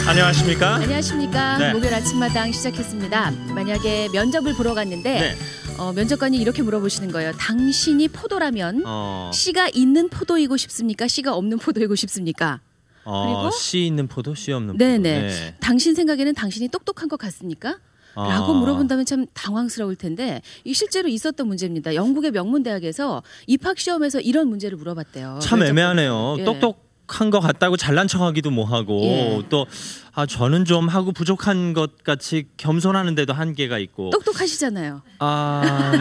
안녕하십니까? 안녕하십니까? 네. 목요일 아침마당 시작했습니다. 만약에 면접을 보러 갔는데 네. 면접관이 이렇게 물어보시는 거예요. 당신이 포도라면 씨가 있는 포도이고 싶습니까? 씨가 없는 포도이고 싶습니까? 그리고 씨 있는 포도, 씨 없는 포도. 네네. 네. 당신 생각에는 당신이 똑똑한 것 같습니까? 라고 물어본다면 참 당황스러울 텐데 이 실제로 있었던 문제입니다. 영국의 명문대학에서 입학시험에서 이런 문제를 물어봤대요. 참 애매하네요. 예. 똑똑한 것 같다고 잘난 척하기도 뭐하고 예. 또 저는 좀 하고 부족한 것 같이 겸손하는데도 한계가 있고. 똑똑하시잖아요.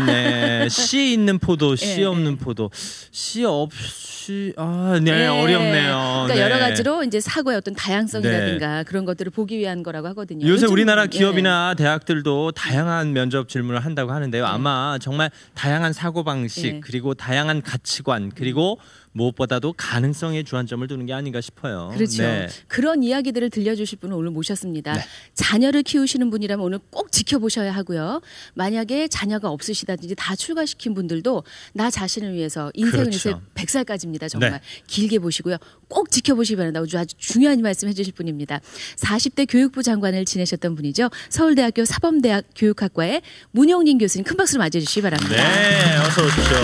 네. 씨 있는 포도, 씨 없는 포도. 씨 없이 네, 어렵네요. 그러니까 네. 여러 가지로 이제 사고의 어떤 다양성이라든가 그런 것들을 보기 위한 거라고 하거든요. 요새 우리나라 기업이나 대학들도 다양한 면접 질문을 한다고 하는데요. 아마 정말 다양한 사고 방식 그리고 다양한 가치관 그리고 무엇보다도 가능성에 주안점을 두는 게 아닌가 싶어요. 그렇죠. 네. 그런 이야기들을 들려주실 분을 오늘 모셨습니다. 네. 자녀를 키우시는 분이라면 오늘 꼭 지켜보셔야 하고요. 만약에 자녀가 없으시다든지 다 출가시킨 분들도 나 자신을 위해서 인생을 위해서 100살까지입니다. 정말 네. 길게 보시고요. 꼭 지켜보시기 바랍니다. 아주 중요한 말씀 해주실 분입니다. 40대 교육부 장관을 지내셨던 분이죠. 서울대학교 사범대학 교육학과의 문용린 교수님 큰 박수로 맞아주시기 바랍니다. 네, 어서 오십시오.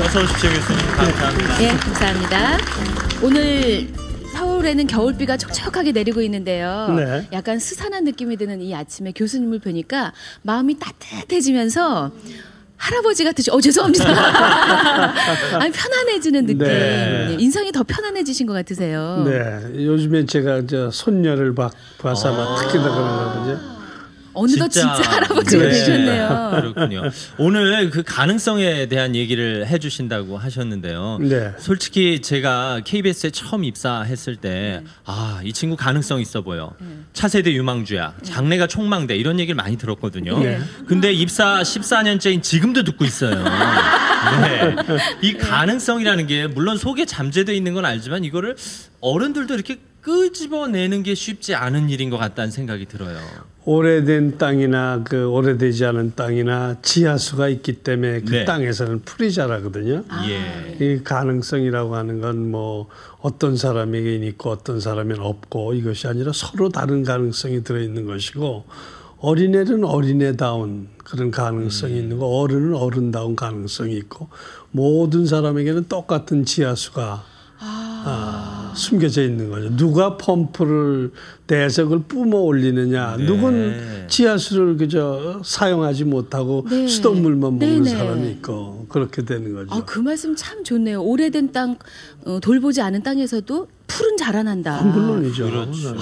어서 오십시오 교수님. 감사합니다. 네, 감사합니다. 오늘 서울에는 겨울비가 촉촉하게 내리고 있는데요. 네. 약간 스산한 느낌이 드는 이 아침에 교수님을 뵈니까 마음이 따뜻해지면서 할아버지 같으시. 죄송합니다. 아니 편안해지는 느낌. 네. 인상이 더 편안해지신 것 같으세요. 네, 요즘에 제가 손녀를 봐서 아마 특히 더 그런가 보죠. 어느덧 진짜 할아버지가 되셨네요. 그렇군요. 오늘 그 가능성에 대한 얘기를 해주신다고 하셨는데요. 네. 솔직히 제가 KBS에 처음 입사했을 때 이 친구 가능성 있어 보여. 차세대 유망주야. 장래가 촉망돼. 이런 얘기를 많이 들었거든요. 네. 근데 입사 14년째인 지금도 듣고 있어요. 네. 이 가능성이라는 게 물론 속에 잠재되어 있는 건 알지만 이거를 어른들도 이렇게 끄집어내는 게 쉽지 않은 일인 것 같다는 생각이 들어요. 오래된 땅이나 오래되지 않은 땅이나 지하수가 있기 때문에 그 땅에서는 풀이 자라거든요. 이 가능성이라고 하는 건 어떤 사람에게는 있고 어떤 사람에는 없고 이것이 아니라 서로 다른 가능성이 들어있는 것이고 어린애는 어린애다운 그런 가능성이 있는 거 어른은 어른다운 가능성이 있고 모든 사람에게는 똑같은 지하수가 숨겨져 있는 거죠. 누가 펌프를 대서 그걸 뿜어 올리느냐. 누군 지하수를 그저 사용하지 못하고 수돗물만 먹는 사람이 있고 그렇게 되는 거죠. 그 말씀 참 좋네요. 오래된 땅, 돌보지 않은 땅에서도 풀은 자라난다. 물론이죠. 그렇죠.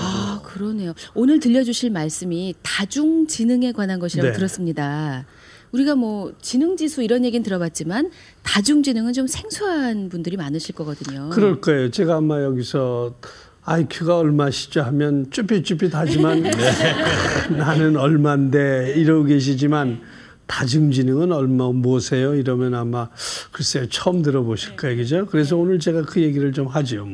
그러네요. 오늘 들려주실 말씀이 다중지능에 관한 것이라고 들었습니다. 우리가 지능지수 이런 얘기는 들어봤지만 다중지능은 좀 생소한 분들이 많으실 거거든요. 그럴 거예요. 제가 아마 여기서 IQ가 얼마시죠 하면 쭈삣쭈삣하지만 나는 얼만데 이러고 계시지만 다중지능은 얼마 뭐세요? 이러면 아마 글쎄요 처음 들어보실 거예요. 그죠? 그래서 오늘 제가 그 얘기를 좀 하죠.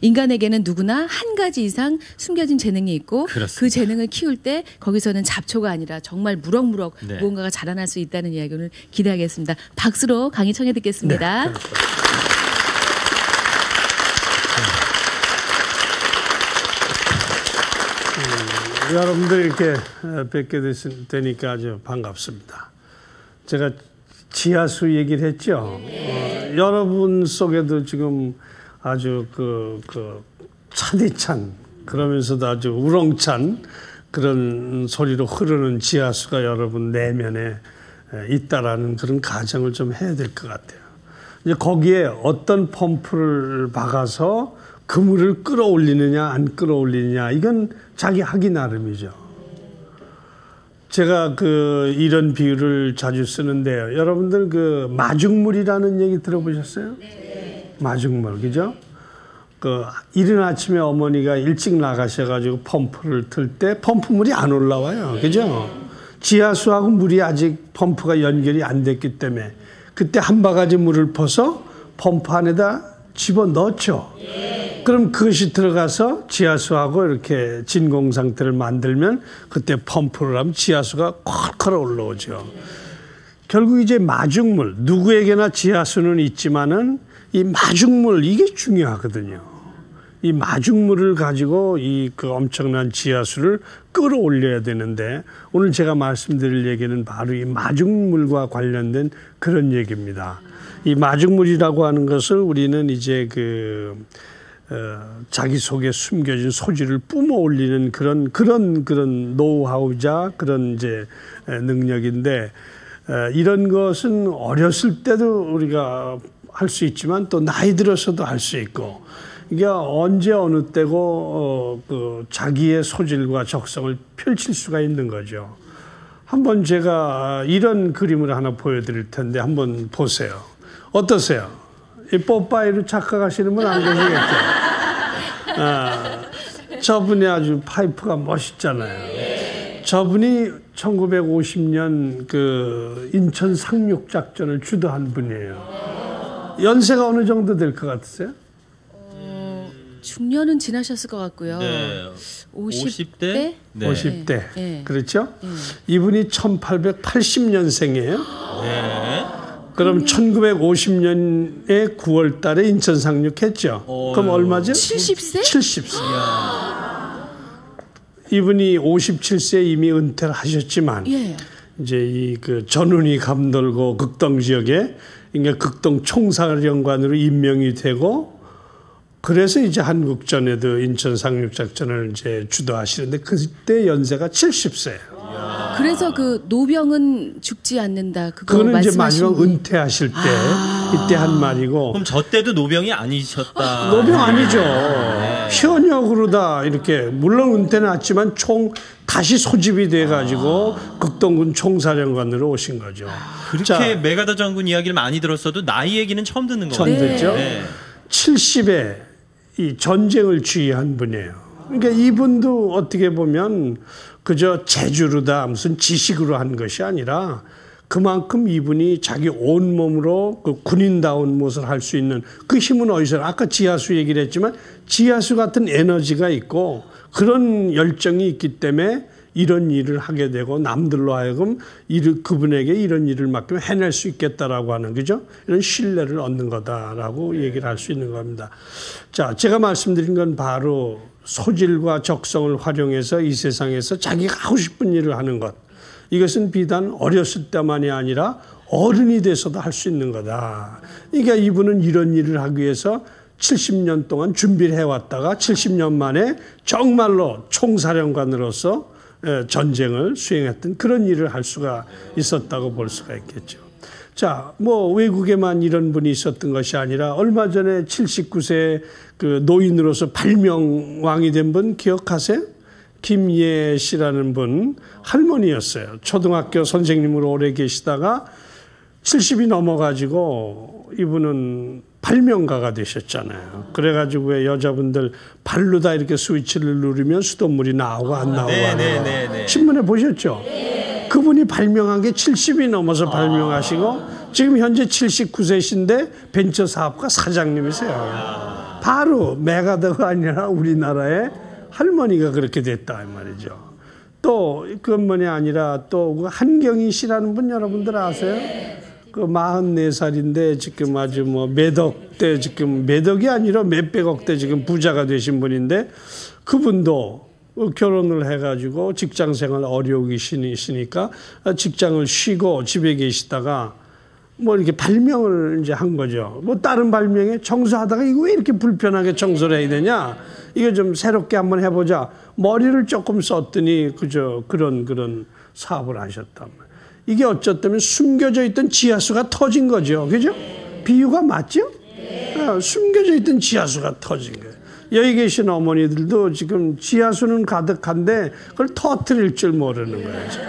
인간에게는 누구나 한 가지 이상 숨겨진 재능이 있고 그렇습니다. 그 재능을 키울 때 거기서는 잡초가 아니라 정말 무럭무럭 무언가가 자라날 수 있다는 이야기 오늘 기대하겠습니다. 박수로 강의 청해 듣겠습니다. 네. 여러분들 이렇게 뵙게 되니까 아주 반갑습니다. 제가 지하수 얘기를 했죠. 여러분 속에도 지금 아주 차디찬 그러면서도 아주 우렁찬 그런 소리로 흐르는 지하수가 여러분 내면에 있다라는 그런 가정을 좀 해야 될 것 같아요. 이제 거기에 어떤 펌프를 박아서 그 물을 끌어올리느냐 안 끌어올리느냐 이건 자기 하기 나름이죠. 제가 이런 비유를 자주 쓰는데요. 여러분들 마중물이라는 얘기 들어보셨어요? 네. 마중물, 그죠? 이른 아침에 어머니가 일찍 나가셔가지고 펌프를 틀 때 펌프물이 안 올라와요. 그죠? 지하수하고 물이 아직 펌프가 연결이 안 됐기 때문에 그때 한 바가지 물을 퍼서 펌프 안에다 집어 넣죠. 그럼 그것이 들어가서 지하수하고 이렇게 진공 상태를 만들면 그때 펌프를 하면 지하수가 콸콸 올라오죠. 결국 이제 마중물, 누구에게나 지하수는 있지만은 이 마중물, 이게 중요하거든요. 이 마중물을 가지고 그 엄청난 지하수를 끌어올려야 되는데, 오늘 제가 말씀드릴 얘기는 바로 이 마중물과 관련된 그런 얘기입니다. 이 마중물이라고 하는 것을 우리는 이제 자기 속에 숨겨진 소질을 뿜어 올리는 그런 노하우자 그런 이제 능력인데, 이런 것은 어렸을 때도 우리가 할 수 있지만 또 나이 들어서도 할 수 있고, 이게 언제 어느 때고 자기의 소질과 적성을 펼칠 수가 있는 거죠. 한번 제가 이런 그림을 하나 보여드릴 텐데 한번 보세요. 어떠세요? 이 뽀빠이로 착각하시는 분 안 계시겠죠? 저분이 아주 파이프가 멋있잖아요. 저분이 1950년 인천 상륙작전을 주도한 분이에요. 연세가 어느 정도 될 것 같으세요? 중년은 지나셨을 것 같고요. 네. 50대? 네. 50대. 네. 그렇죠? 이분이 1880년생이에요. 네. 그럼 1950년에 9월 달에 인천 상륙했죠. 그럼 얼마죠? 70세? 70세. 이분이 57세 이미 은퇴를 하셨지만, 예. 이제 전운이 감돌고 극동 지역에 그러니까 극동 총사령관으로 임명이 되고, 그래서 이제 한국전에도 인천 상륙작전을 이제 주도하시는데 그때 연세가 70세예요. 그래서 노병은 죽지 않는다. 그거는 이제 마지막 은퇴하실 때 이때 한 말이고. 그럼 저 때도 노병이 아니셨다. 노병 아니죠. 네. 현역으로 다 이렇게 물론 은퇴는 했지만 다시 소집이 돼가지고 극동군 총사령관으로 오신 거죠. 그렇게 메가더 장군 이야기를 많이 들었어도 나이 얘기는 처음 듣는 거예요. 처음 듣죠. 네. 70에 이 전쟁을 주의한 분이에요. 그러니까 이분도 어떻게 보면 그저 재주로다 무슨 지식으로 한 것이 아니라 그만큼 이분이 자기 온몸으로 군인다운 무엇을 할 수 있는 그 힘은 어디서, 아까 지하수 얘기를 했지만 지하수 같은 에너지가 있고 그런 열정이 있기 때문에 이런 일을 하게 되고 남들로 하여금 그분에게 이런 일을 맡기면 해낼 수 있겠다라고 하는, 그죠? 이런 신뢰를 얻는 거다라고 얘기를 할 수 있는 겁니다. 자, 제가 말씀드린 건 바로 소질과 적성을 활용해서 이 세상에서 자기가 하고 싶은 일을 하는 것. 이것은 비단 어렸을 때만이 아니라 어른이 돼서도 할 수 있는 거다. 그러니까 이분은 이런 일을 하기 위해서 70년 동안 준비를 해왔다가 70년 만에 정말로 총사령관으로서 전쟁을 수행했던 그런 일을 할 수가 있었다고 볼 수가 있겠죠. 자, 외국에만 이런 분이 있었던 것이 아니라 얼마 전에 79세 노인으로서 발명왕이 된 분 기억하세요? 김예 씨라는 분 할머니였어요. 초등학교 선생님으로 오래 계시다가 70이 넘어가지고 이분은 발명가가 되셨잖아요. 그래가지고 왜 여자분들 발로 다 이렇게 스위치를 누르면 수돗물이 나오고 안 나오고 하는 신문에 보셨죠? 그분이 발명한 게 70이 넘어서 발명하시고 지금 현재 79세신데 벤처 사업가 사장님이세요. 바로 메가더가 아니라 우리나라의 할머니가 그렇게 됐다 이 말이죠. 또 그것만이 아니라 또 한경희 씨라는 분 여러분들 아세요? 44살인데 지금 아주 몇억 대 지금 몇억이 아니라 몇백억 대 지금 부자가 되신 분인데 그분도 결혼을 해가지고 직장 생활 어려우기 시니까 직장을 쉬고 집에 계시다가 이렇게 발명을 이제 한 거죠. 다른 발명에 청소하다가 이거 왜 이렇게 불편하게 청소를 해야 되냐? 이거 좀 새롭게 한번 해보자. 머리를 조금 썼더니 그런 사업을 하셨단 말이에요. 이게 어쩌면 숨겨져 있던 지하수가 터진 거죠. 그죠? 비유가 맞죠? 숨겨져 있던 지하수가 터진 거예요. 여기 계신 어머니들도 지금 지하수는 가득한데 그걸 터뜨릴 줄 모르는 거예요. 지금.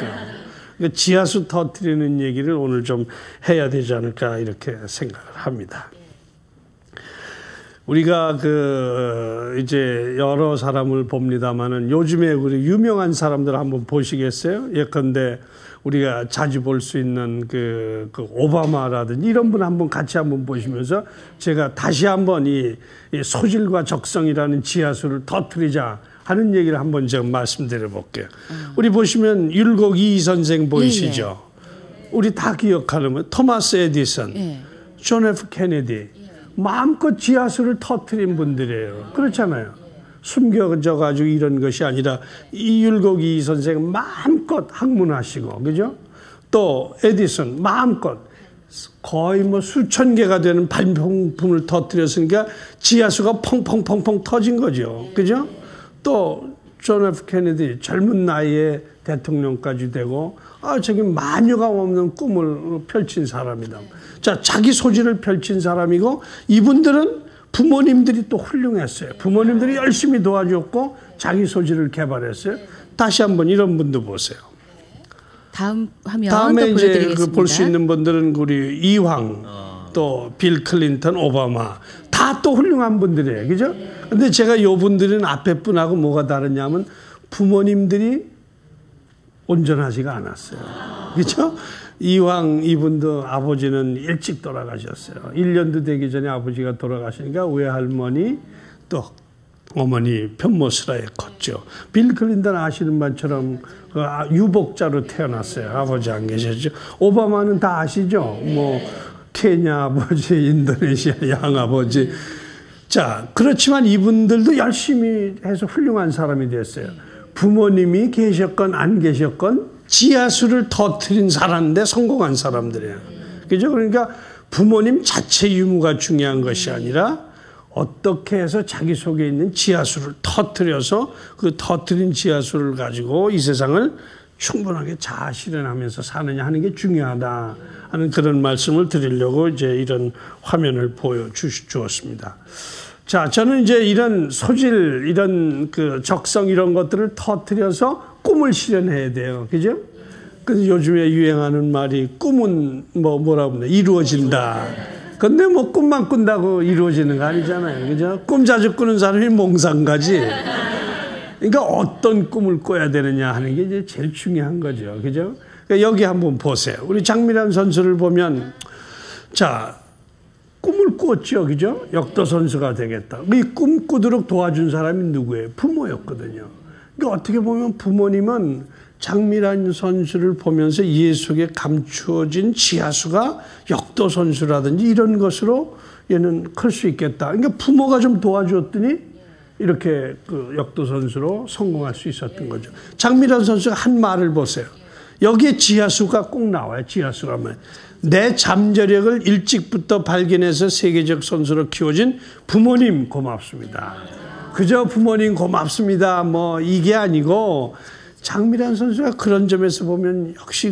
그러니까 지하수 터뜨리는 얘기를 오늘 좀 해야 되지 않을까 이렇게 생각을 합니다. 우리가 이제 여러 사람을 봅니다만은 요즘에 우리 유명한 사람들 한번 보시겠어요? 예컨대 우리가 자주 볼 수 있는 그 오바마라든지 이런 분 한번 같이 한번 보시면서 제가 다시 한번 이 소질과 적성이라는 지하수를 터뜨리자 하는 얘기를 한번 제가 말씀드려 볼게요. 우리 보시면 율곡 이 선생 보이시죠? 우리 다 기억하는 분, 토마스 에디슨, 존 F 케네디, 마음껏 지하수를 터뜨린 분들이에요. 그렇잖아요. 숨겨져 가지고 이런 것이 아니라 이 율곡 이 선생은 마음껏 학문하시고, 그죠? 또 에디슨 마음껏 거의 뭐 수천 개가 되는 발명품을 터뜨렸으니까 지하수가 펑펑펑펑 터진 거죠. 그죠? 또 존 F 케네디 젊은 나이에 대통령까지 되고 저기 마녀가 없는 꿈을 펼친 사람이다. 자, 자기 소질을 펼친 사람이고 이분들은 부모님들이 또 훌륭했어요. 부모님들이 열심히 도와줬고 자기 소질을 개발했어요. 다시 한번 이런 분도 보세요. 다음 화면 다음에 이제 볼 수 있는 분들은 우리 이황, 또 빌 클린턴, 오바마 다 또 훌륭한 분들이에요. 그죠? 근데 제가 이 분들은 앞에 분하고 뭐가 다르냐면 부모님들이 온전하지가 않았어요. 그죠? 이황 이분도 아버지는 일찍 돌아가셨어요. 1년도 되기 전에 아버지가 돌아가시니까 외할머니 또 어머니 편모스라에 컸죠. 빌 클린턴 아시는 바처럼 유복자로 태어났어요. 아버지 안 계셨죠. 오바마는 다 아시죠. 뭐 케냐 아버지, 인도네시아 양아버지. 자, 그렇지만 이분들도 열심히 해서 훌륭한 사람이 됐어요. 부모님이 계셨건 안 계셨건 지하수를 터뜨린 사람인데 성공한 사람들이에요. 그죠? 그러니까 부모님 자체 유무가 중요한 것이 아니라 어떻게 해서 자기 속에 있는 지하수를 터뜨려서 그 터뜨린 지하수를 가지고 이 세상을 충분하게 잘 실현하면서 사느냐 하는 게 중요하다 하는 그런 말씀을 드리려고 이제 이런 화면을 보여주었습니다. 자, 저는 이제 이런 소질, 이런 그 적성 이런 것들을 터뜨려서 꿈을 실현해야 돼요. 그죠? 그래서 요즘에 유행하는 말이 꿈은 뭐라고 하면 이루어진다. 근데 뭐 꿈만 꾼다고 이루어지는 거 아니잖아요. 그죠? 꿈 자주 꾸는 사람이 몽상가지. 그러니까 어떤 꿈을 꿔야 되느냐 하는 게 이제 제일 중요한 거죠. 그죠? 그러니까 여기 한번 보세요. 우리 장미란 선수를 보면, 자, 꿈을 꿨죠. 그죠? 역도 선수가 되겠다. 이 꿈 꾸도록 도와준 사람이 누구예요? 부모였거든요. 그러니까 어떻게 보면 부모님은 장미란 선수를 보면서 예수 속에 감추어진 지하수가 역도 선수라든지 이런 것으로 얘는 클 수 있겠다. 그러니까 부모가 좀 도와줬더니 이렇게 그 역도 선수로 성공할 수 있었던 거죠. 장미란 선수가 한 말을 보세요. 여기에 지하수가 꼭 나와요. 지하수라면 내 잠재력을 일찍부터 발견해서 세계적 선수로 키워진 부모님 고맙습니다. 그저 부모님 고맙습니다. 뭐 이게 아니고 장미란 선수가 그런 점에서 보면 역시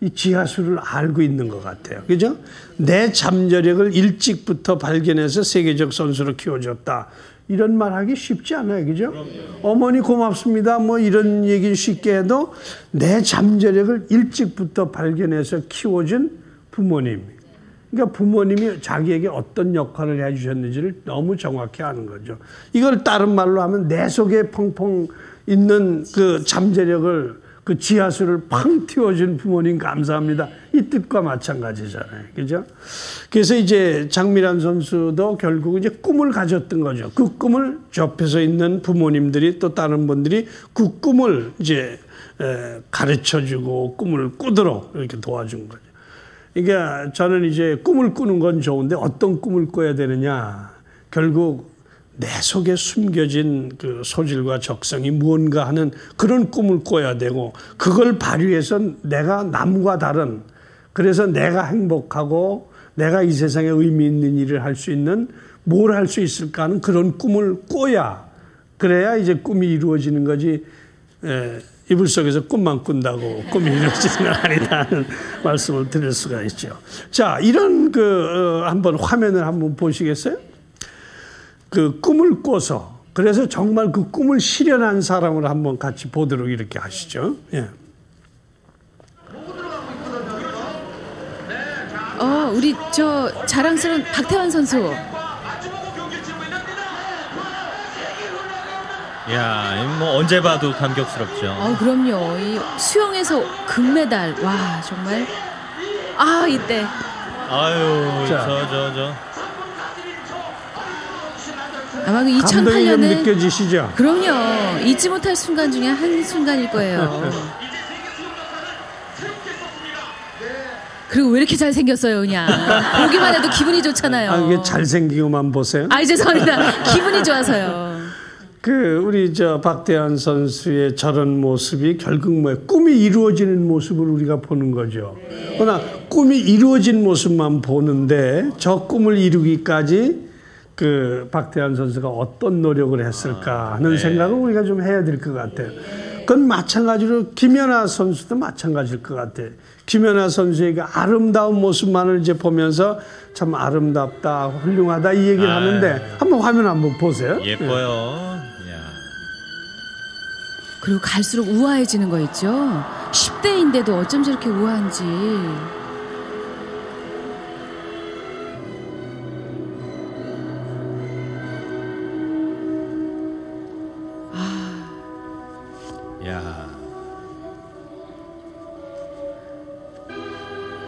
이 지하수를 알고 있는 것 같아요. 그죠? 내 잠재력을 일찍부터 발견해서 세계적 선수로 키워줬다. 이런 말 하기 쉽지 않아요. 그죠? 어머니 고맙습니다. 뭐 이런 얘기 쉽게 해도 내 잠재력을 일찍부터 발견해서 키워준 부모님. 그러니까 부모님이 자기에게 어떤 역할을 해주셨는지를 너무 정확히 아는 거죠. 이걸 다른 말로 하면 내 속에 펑펑 있는 그 잠재력을 그 지하수를 팡 틔워준 부모님 감사합니다. 이 뜻과 마찬가지잖아요. 그죠? 그래서 이제 장미란 선수도 결국 이제 꿈을 가졌던 거죠. 그 꿈을 옆에서 있는 부모님들이 또 다른 분들이 그 꿈을 이제 가르쳐 주고 꿈을 꾸도록 이렇게 도와준 거죠. 그러니까 저는 이제 꿈을 꾸는 건 좋은데 어떤 꿈을 꿔야 되느냐. 결국 내 속에 숨겨진 그 소질과 적성이 무언가 하는 그런 꿈을 꿔야 되고 그걸 발휘해서 내가 남과 다른 그래서 내가 행복하고 내가 이 세상에 의미 있는 일을 할 수 있는 뭘 할 수 있을까 하는 그런 꿈을 꿔야 그래야 이제 꿈이 이루어지는 거지 이불 속에서 꿈만 꾼다고 꿈이 이루어지는 건 아니다는 말씀을 드릴 수가 있죠. 자, 이런 한번 화면을 한번 보시겠어요? 그 꿈을 꿔서 그래서 정말 그 꿈을 실현한 사람을 한번 같이 보도록 이렇게 하시죠. 예. 우리 저 자랑스러운 박태환 선수. 야, 뭐 언제 봐도 감격스럽죠. 그럼요. 이 수영에서 금메달. 와, 정말. 이때. 아유, 아마 그 2008년에 감동이 좀 느껴지시죠? 그럼요. 잊지 못할 순간 중에 한 순간일 거예요. 그리고 왜 이렇게 잘생겼어요, 그냥. 보기만 해도 기분이 좋잖아요. 이게 잘생기고만 보세요? 죄송합니다. 기분이 좋아서요. 우리 박태환 선수의 저런 모습이 결국 꿈이 이루어지는 모습을 우리가 보는 거죠. 그러나 꿈이 이루어진 모습만 보는데 저 꿈을 이루기까지 박태환 선수가 어떤 노력을 했을까 하는 생각을 우리가 좀 해야 될 것 같아요. 그건 마찬가지로 김연아 선수도 마찬가지일 것 같아요. 김연아 선수의 아름다운 모습만을 이제 보면서 참 아름답다, 훌륭하다 이 얘기를 하는데 한번 화면 한번 보세요. 예뻐요. 그리고 갈수록 우아해지는 거 있죠. 10대인데도 어쩜 저렇게 우아한지.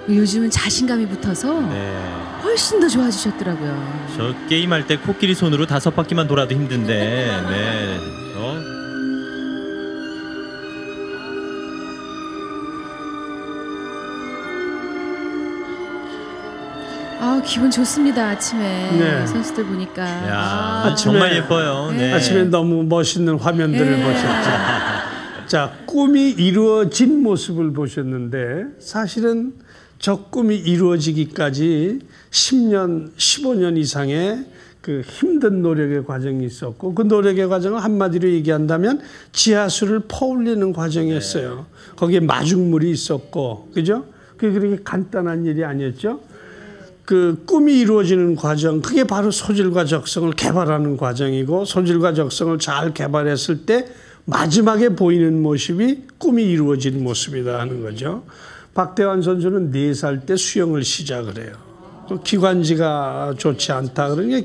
요즘은 자신감이 붙어서 훨씬 더 좋아지셨더라고요. 저 게임할 때 코끼리 손으로 5바퀴만 돌아도 힘든데 기분 좋습니다. 아침에 선수들 보니까. 정말 예뻐요. 아침에 너무 멋있는 화면들을 보셨죠. 자, 꿈이 이루어진 모습을 보셨는데 사실은 저 꿈이 이루어지기까지 10년, 15년 이상의 힘든 노력의 과정이 있었고 그 노력의 과정을 한마디로 얘기한다면 지하수를 퍼올리는 과정이었어요. 거기에 마중물이 있었고, 그죠? 그게 그렇게 간단한 일이 아니었죠. 꿈이 이루어지는 과정, 그게 바로 소질과 적성을 개발하는 과정이고 소질과 적성을 잘 개발했을 때 마지막에 보이는 모습이 꿈이 이루어진 모습이다 하는 거죠. 박태환 선수는 4살 때 수영을 시작을 해요. 기관지가 좋지 않다. 그러니까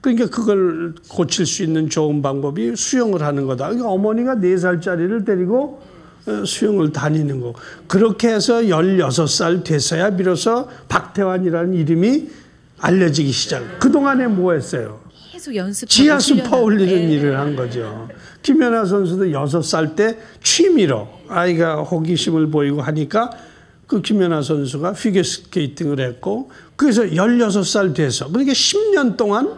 그러니까 그걸 고칠 수 있는 좋은 방법이 수영을 하는 거다. 그러니까 어머니가 4살짜리를 데리고 수영을 다니는 거. 그렇게 해서 16살 돼서야 비로소 박태환이라는 이름이 알려지기 시작. 그동안에 뭐 했어요? 계속 연습하고 지하수 퍼올리는 일을 한 거죠. 김연아 선수도 6살 때 취미로 아이가 호기심을 보이고 하니까 김연아 선수가 피겨스케이팅을 했고 그래서 16살 돼서 그러니까 10년 동안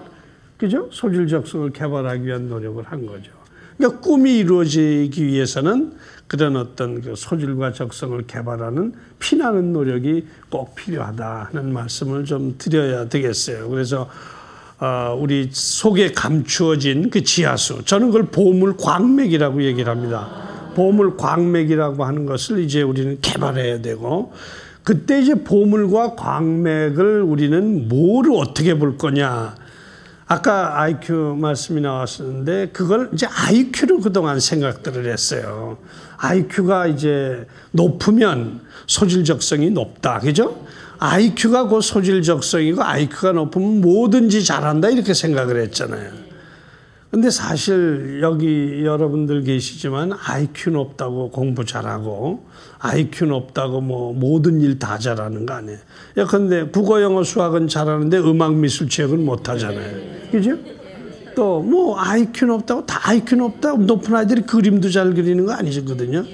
그죠? 소질적성을 개발하기 위한 노력을 한 거죠. 그러니까 꿈이 이루어지기 위해서는 그런 어떤 소질과 적성을 개발하는 피나는 노력이 꼭 필요하다는 말씀을 좀 드려야 되겠어요. 그래서 우리 속에 감추어진 지하수, 저는 그걸 보물 광맥이라고 얘기를 합니다. 보물 광맥이라고 하는 것을 이제 우리는 개발해야 되고 그때 이제 보물과 광맥을 우리는 뭐를 어떻게 볼 거냐. 아까 IQ 말씀이 나왔었는데 그걸 이제 IQ로 그동안 생각들을 했어요. IQ가 이제 높으면 소질적성이 높다. 그죠? IQ가 그 소질적성이고 IQ가 높으면 뭐든지 잘한다 이렇게 생각을 했잖아요. 근데 사실 여기 여러분들 계시지만 IQ 높다고 공부 잘하고 IQ 높다고 모든 일 다 잘하는 거 아니에요. 예컨대 국어, 영어, 수학은 잘하는데 음악, 미술, 체육은 못하잖아요. 그죠? 또 IQ 높다고 다 IQ 높다고 높은 아이들이 그림도 잘 그리는 거 아니거든요.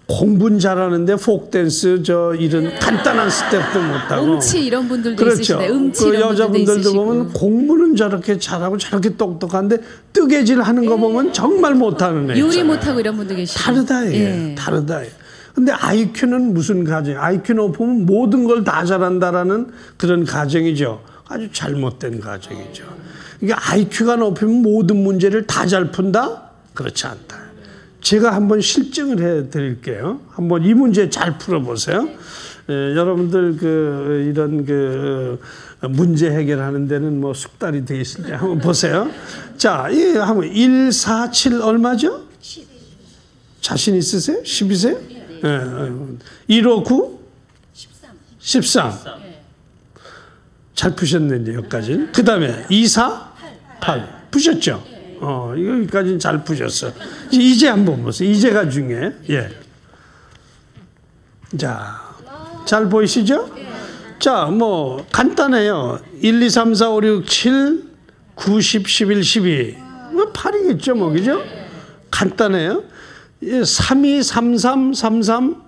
공부는 잘하는데 폭댄스 이런 간단한 스텝도 못하고 음치 이런 분들도 그렇죠. 있으시네. 음치 이런 여자분들도 분들도 보면 공부는 저렇게 잘하고 저렇게 똑똑한데 뜨개질 하는 거 보면 정말 못하는 애 요리 못하고 이런 분도 계시고 다르다 이게 다르다. 근데 IQ는 무슨 가정? IQ 높으면 모든 걸 다 잘한다라는 그런 가정이죠. 아주 잘못된 가정이죠. 그러니까 IQ가 높으면 모든 문제를 다 잘 푼다? 그렇지 않다. 제가 한번 실증을 해드릴게요. 한번 이 문제 잘 풀어보세요. 여러분들 이런 문제 해결하는 데는 숙달이 돼 있을 때 한번 보세요. 자, 한번 1, 4, 7 얼마죠? 10. 자신 있으세요? 10이세요? 네. 1, 5, 9? 13. 잘 푸셨네, 이제 여기까지. 그 다음에 2, 4? 8. 푸셨죠? 여기까지는 잘 푸셨어. 이제 한번 보세요. 이제가 중요해. 예. 자, 잘 보이시죠? 자, 뭐 간단해요. 1, 2, 3, 4, 5, 6, 7, 9, 10, 11, 12. 뭐 8이겠죠, 뭐 그죠? 간단해요. 3, 2, 3, 3, 3, 3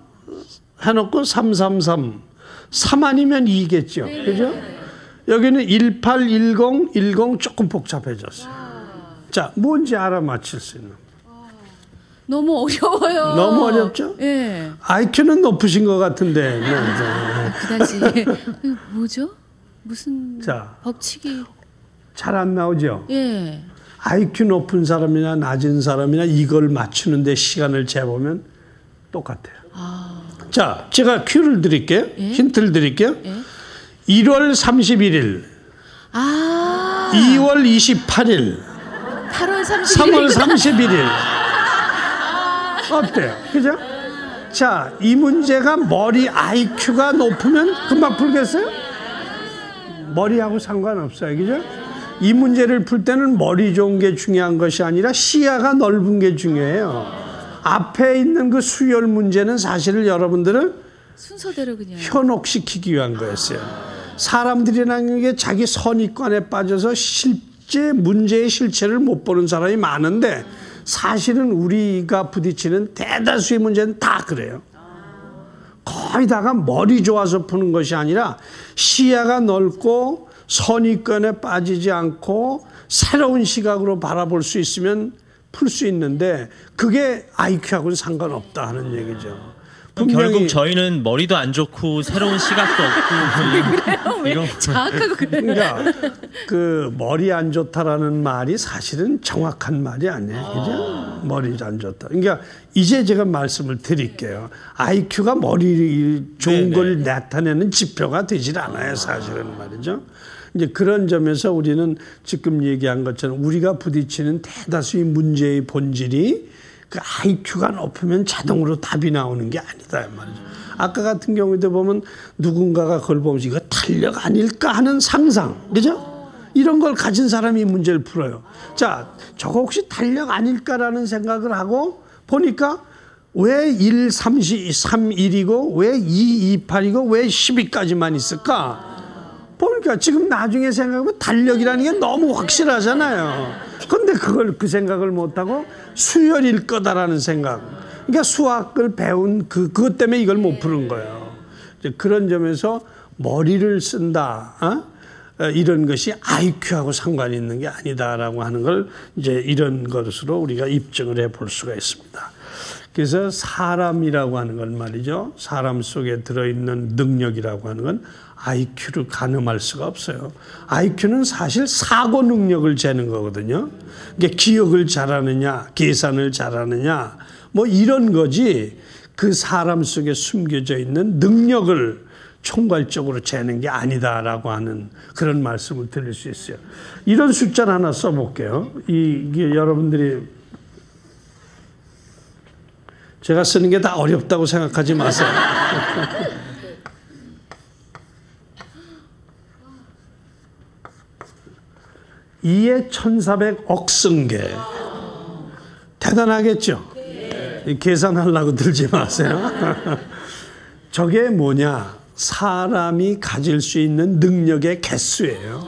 해놓고 3, 3, 3. 3 아니면 2겠죠, 그죠? 여기는 18, 10, 10 조금 복잡해졌어요. 자, 뭔지 알아맞힐 수 있는. 너무 어려워요. 너무 어렵죠? 예. IQ는 높으신 것 같은데. 그다지 뭐죠? 무슨 법칙이 잘 안 나오죠? 예. IQ 높은 사람이나 낮은 사람이나 이걸 맞추는데 시간을 재보면 똑같아요. 자, 제가 큐를 드릴게요. 예? 힌트를 드릴게요. 예? 1월 31일, 2월 28일, 8월 31일, 3월 31일. 어때요? 그죠? 자, 이 문제가 머리 IQ가 높으면 금방 풀겠어요? 머리하고 상관없어요. 그죠? 이 문제를 풀 때는 머리 좋은 게 중요한 것이 아니라 시야가 넓은 게 중요해요. 앞에 있는 그 수열 문제는 사실은 여러분들은 순서대로 그냥 현혹시키기 위한 거였어요. 사람들이라는 게 자기 선입관에 빠져서 실제 문제의 실체를 못 보는 사람이 많은데 사실은 우리가 부딪히는 대다수의 문제는 다 그래요. 거의 다가 머리 좋아서 푸는 것이 아니라 시야가 넓고 선입견에 빠지지 않고 새로운 시각으로 바라볼 수 있으면 풀 수 있는데 그게 IQ하고는 상관없다 하는 얘기죠. 결국 저희는 머리도 안 좋고 새로운 시각도 없고 이런 자학하고 그래요. 그러니까 그 머리 안 좋다라는 말이 사실은 정확한 말이 아니에요. 그죠? 머리 안 좋다. 그러니까 이제 제가 말씀을 드릴게요. IQ가 머리 좋은 걸 나타내는 지표가 되질 않아요. 사실은 말이죠. 이제 그런 점에서 우리는 지금 얘기한 것처럼 우리가 부딪히는 대다수의 문제의 본질이 그 IQ가 높으면 자동으로 답이 나오는 게 아니다 말이죠. 아까 같은 경우에도 보면 누군가가 그걸 보면서 이거 탄력 아닐까 하는 상상, 그죠? 이런 걸 가진 사람이 문제를 풀어요. 자, 저거 혹시 탄력 아닐까라는 생각을 하고 보니까 왜 1, 3, 1이고 왜 2, 2, 8이고 왜 12까지만 있을까? 보니까 지금 나중에 생각하면 달력이라는 게 너무 확실하잖아요. 그런데 그 생각을 못하고 수열일 거다라는 생각. 그러니까 수학을 배운 그것 때문에 이걸 못 푸는 거예요. 그런 점에서 머리를 쓴다. 이런 것이 IQ하고 상관이 있는 게 아니다라고 하는 걸 이제 이런 것으로 우리가 입증을 해 볼 수가 있습니다. 그래서 사람이라고 하는 건 말이죠. 사람 속에 들어있는 능력이라고 하는 건 IQ를 가늠할 수가 없어요. IQ는 사실 사고 능력을 재는 거거든요. 그러니까 기억을 잘하느냐, 계산을 잘하느냐, 뭐 이런 거지 그 사람 속에 숨겨져 있는 능력을 총괄적으로 재는 게 아니다라고 하는 그런 말씀을 드릴 수 있어요. 이런 숫자를 하나 써볼게요. 이게 여러분들이 제가 쓰는 게 다 어렵다고 생각하지 마세요. 2의 1400억 승계. 대단하겠죠? 계산하려고 들지 마세요. 저게 뭐냐? 사람이 가질 수 있는 능력의 개수예요.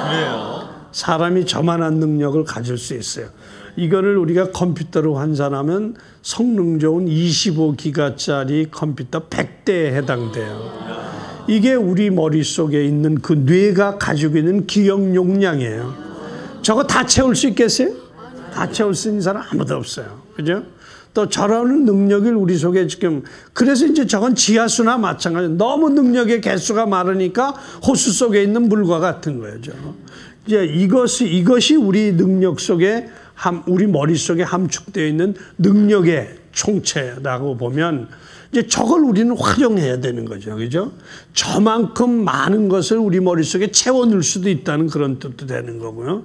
그래요? 사람이 저만한 능력을 가질 수 있어요. 이거를 우리가 컴퓨터로 환산하면 성능 좋은 25기가짜리 컴퓨터 100대에 해당돼요. 이게 우리 머릿속에 있는 그 뇌가 가지고 있는 기억 용량이에요. 저거 다 채울 수 있겠어요? 다 채울 수 있는 사람 아무도 없어요. 그죠? 또 저러는 능력을 우리 속에 지금, 그래서 이제 저건 지하수나 마찬가지예요. 너무 능력의 개수가 많으니까 호수 속에 있는 물과 같은 거예요. 이제 이것이 우리 능력 속에 우리 머릿속에 함축되어 있는 능력의 총체라고 보면 이제 저걸 우리는 활용해야 되는 거죠. 그죠? 저만큼 많은 것을 우리 머릿속에 채워 넣을 수도 있다는 그런 뜻도 되는 거고요.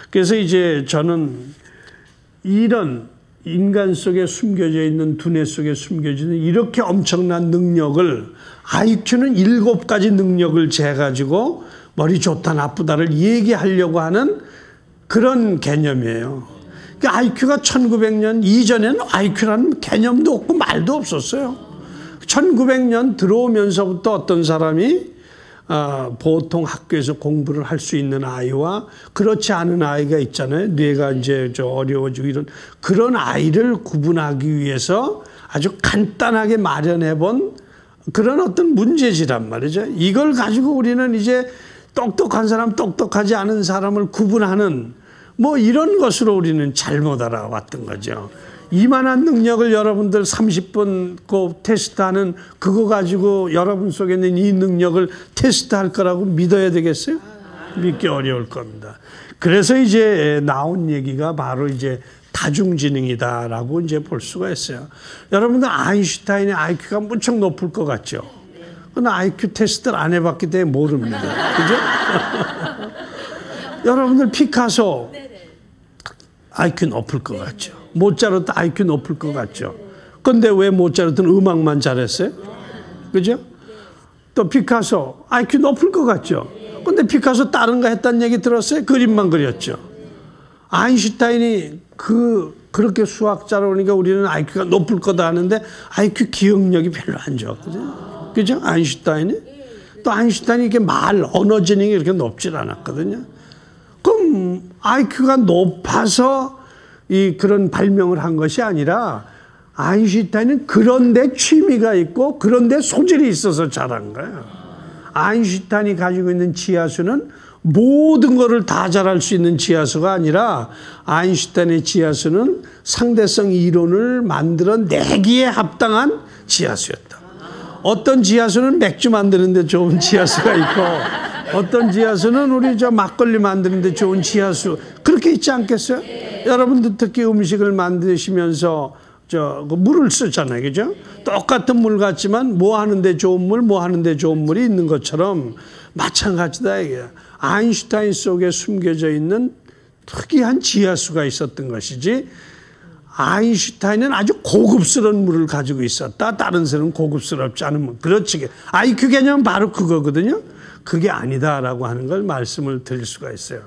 그래서 이제 저는 이런 인간 속에 숨겨져 있는 두뇌 속에 숨겨지는 이렇게 엄청난 능력을 IQ는 7가지 능력을 재가지고 머리 좋다 나쁘다를 얘기하려고 하는 그런 개념이에요. 그러니까 IQ가 1900년 이전에는 IQ라는 개념도 없고 말도 없었어요. 1900년 들어오면서부터 어떤 사람이 보통 학교에서 공부를 할 수 있는 아이와 그렇지 않은 아이가 있잖아요. 뇌가 이제 어려워지고 이런 그런 아이를 구분하기 위해서 아주 간단하게 마련해 본 그런 어떤 문제지란 말이죠. 이걸 가지고 우리는 이제 똑똑한 사람, 똑똑하지 않은 사람을 구분하는 뭐 이런 것으로 우리는 잘못 알아왔던 거죠. 이만한 능력을 여러분들 30분 그 테스트하는 그거 가지고 여러분 속에 있는 이 능력을 테스트할 거라고 믿어야 되겠어요? 믿기 어려울 겁니다. 그래서 이제 나온 얘기가 바로 이제 다중지능이다라고 이제 볼 수가 있어요. 여러분들 아인슈타인의 IQ가 무척 높을 것 같죠? 그러나 IQ 테스트를 안 해봤기 때문에 모릅니다. 그죠? 여러분들 피카소 IQ 높을 것 같죠? 모차르트 IQ 높을 것 같죠? 근데 왜 모차르트는 음악만 잘했어요? 그죠? 또 피카소 IQ 높을 것 같죠? 근데 피카소 다른 거 했다는 얘기 들었어요? 그림만 그렸죠. 아인슈타인이 그렇게 수학자로 오니까 우리는 IQ가 높을 거다 하는데 IQ 기억력이 별로 안 좋았거든요. 그죠? 아인슈타인이? 또 아인슈타인이 이렇게 언어 지능이 이렇게 높질 않았거든요. 그럼 IQ가 높아서 그런 발명을 한 것이 아니라 아인슈타인은 그런데 취미가 있고 그런데 소질이 있어서 잘한 거예요. 아인슈타인이 가지고 있는 지하수는 모든 것을 다 잘할 수 있는 지하수가 아니라 아인슈타인의 지하수는 상대성 이론을 만들어내기에 합당한 지하수였다. 어떤 지하수는 맥주 만드는데 좋은 지하수가 있고 어떤 지하수는 우리 막걸리 만드는데 좋은 지하수 그렇게 있지 않겠어요? 여러분들 특히 음식을 만드시면서 물을 쓰잖아요. 그죠? 똑같은 물 같지만 뭐 하는데 좋은 물, 뭐 하는데 좋은 물이 있는 것처럼 마찬가지다 이게. 아인슈타인 속에 숨겨져 있는 특이한 지하수가 있었던 것이지 아인슈타인은 아주 고급스러운 물을 가지고 있었다. 다른 사람은 고급스럽지 않은 물. 그렇지. IQ 개념은 바로 그거거든요. 그게 아니다라고 하는 걸 말씀을 드릴 수가 있어요.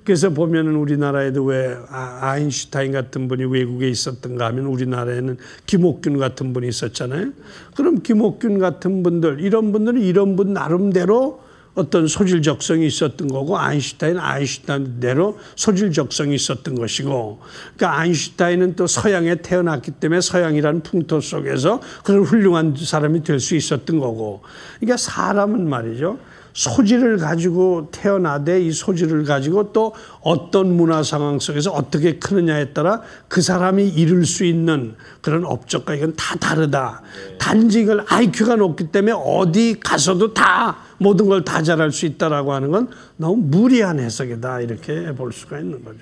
그래서 보면은 우리나라에도 왜 아인슈타인 같은 분이 외국에 있었던가 하면 우리나라에는 김옥균 같은 분이 있었잖아요. 그럼 김옥균 같은 분들, 이런 분들은 이런 분 나름대로 어떤 소질적성이 있었던 거고 아인슈타인대로 소질적성이 있었던 것이고 그러니까 아인슈타인은 또 서양에 태어났기 때문에 서양이라는 풍토 속에서 그런 훌륭한 사람이 될 수 있었던 거고 그러니까 사람은 말이죠. 소질을 가지고 태어나되 이 소질을 가지고 또 어떤 문화 상황 속에서 어떻게 크느냐에 따라 그 사람이 이룰 수 있는 그런 업적과 이건 다 다르다. 단지 이걸 IQ가 높기 때문에 어디 가서도 다 모든 걸 다 잘할 수 있다라고 하는 건 너무 무리한 해석이다 이렇게 볼 수가 있는 거죠.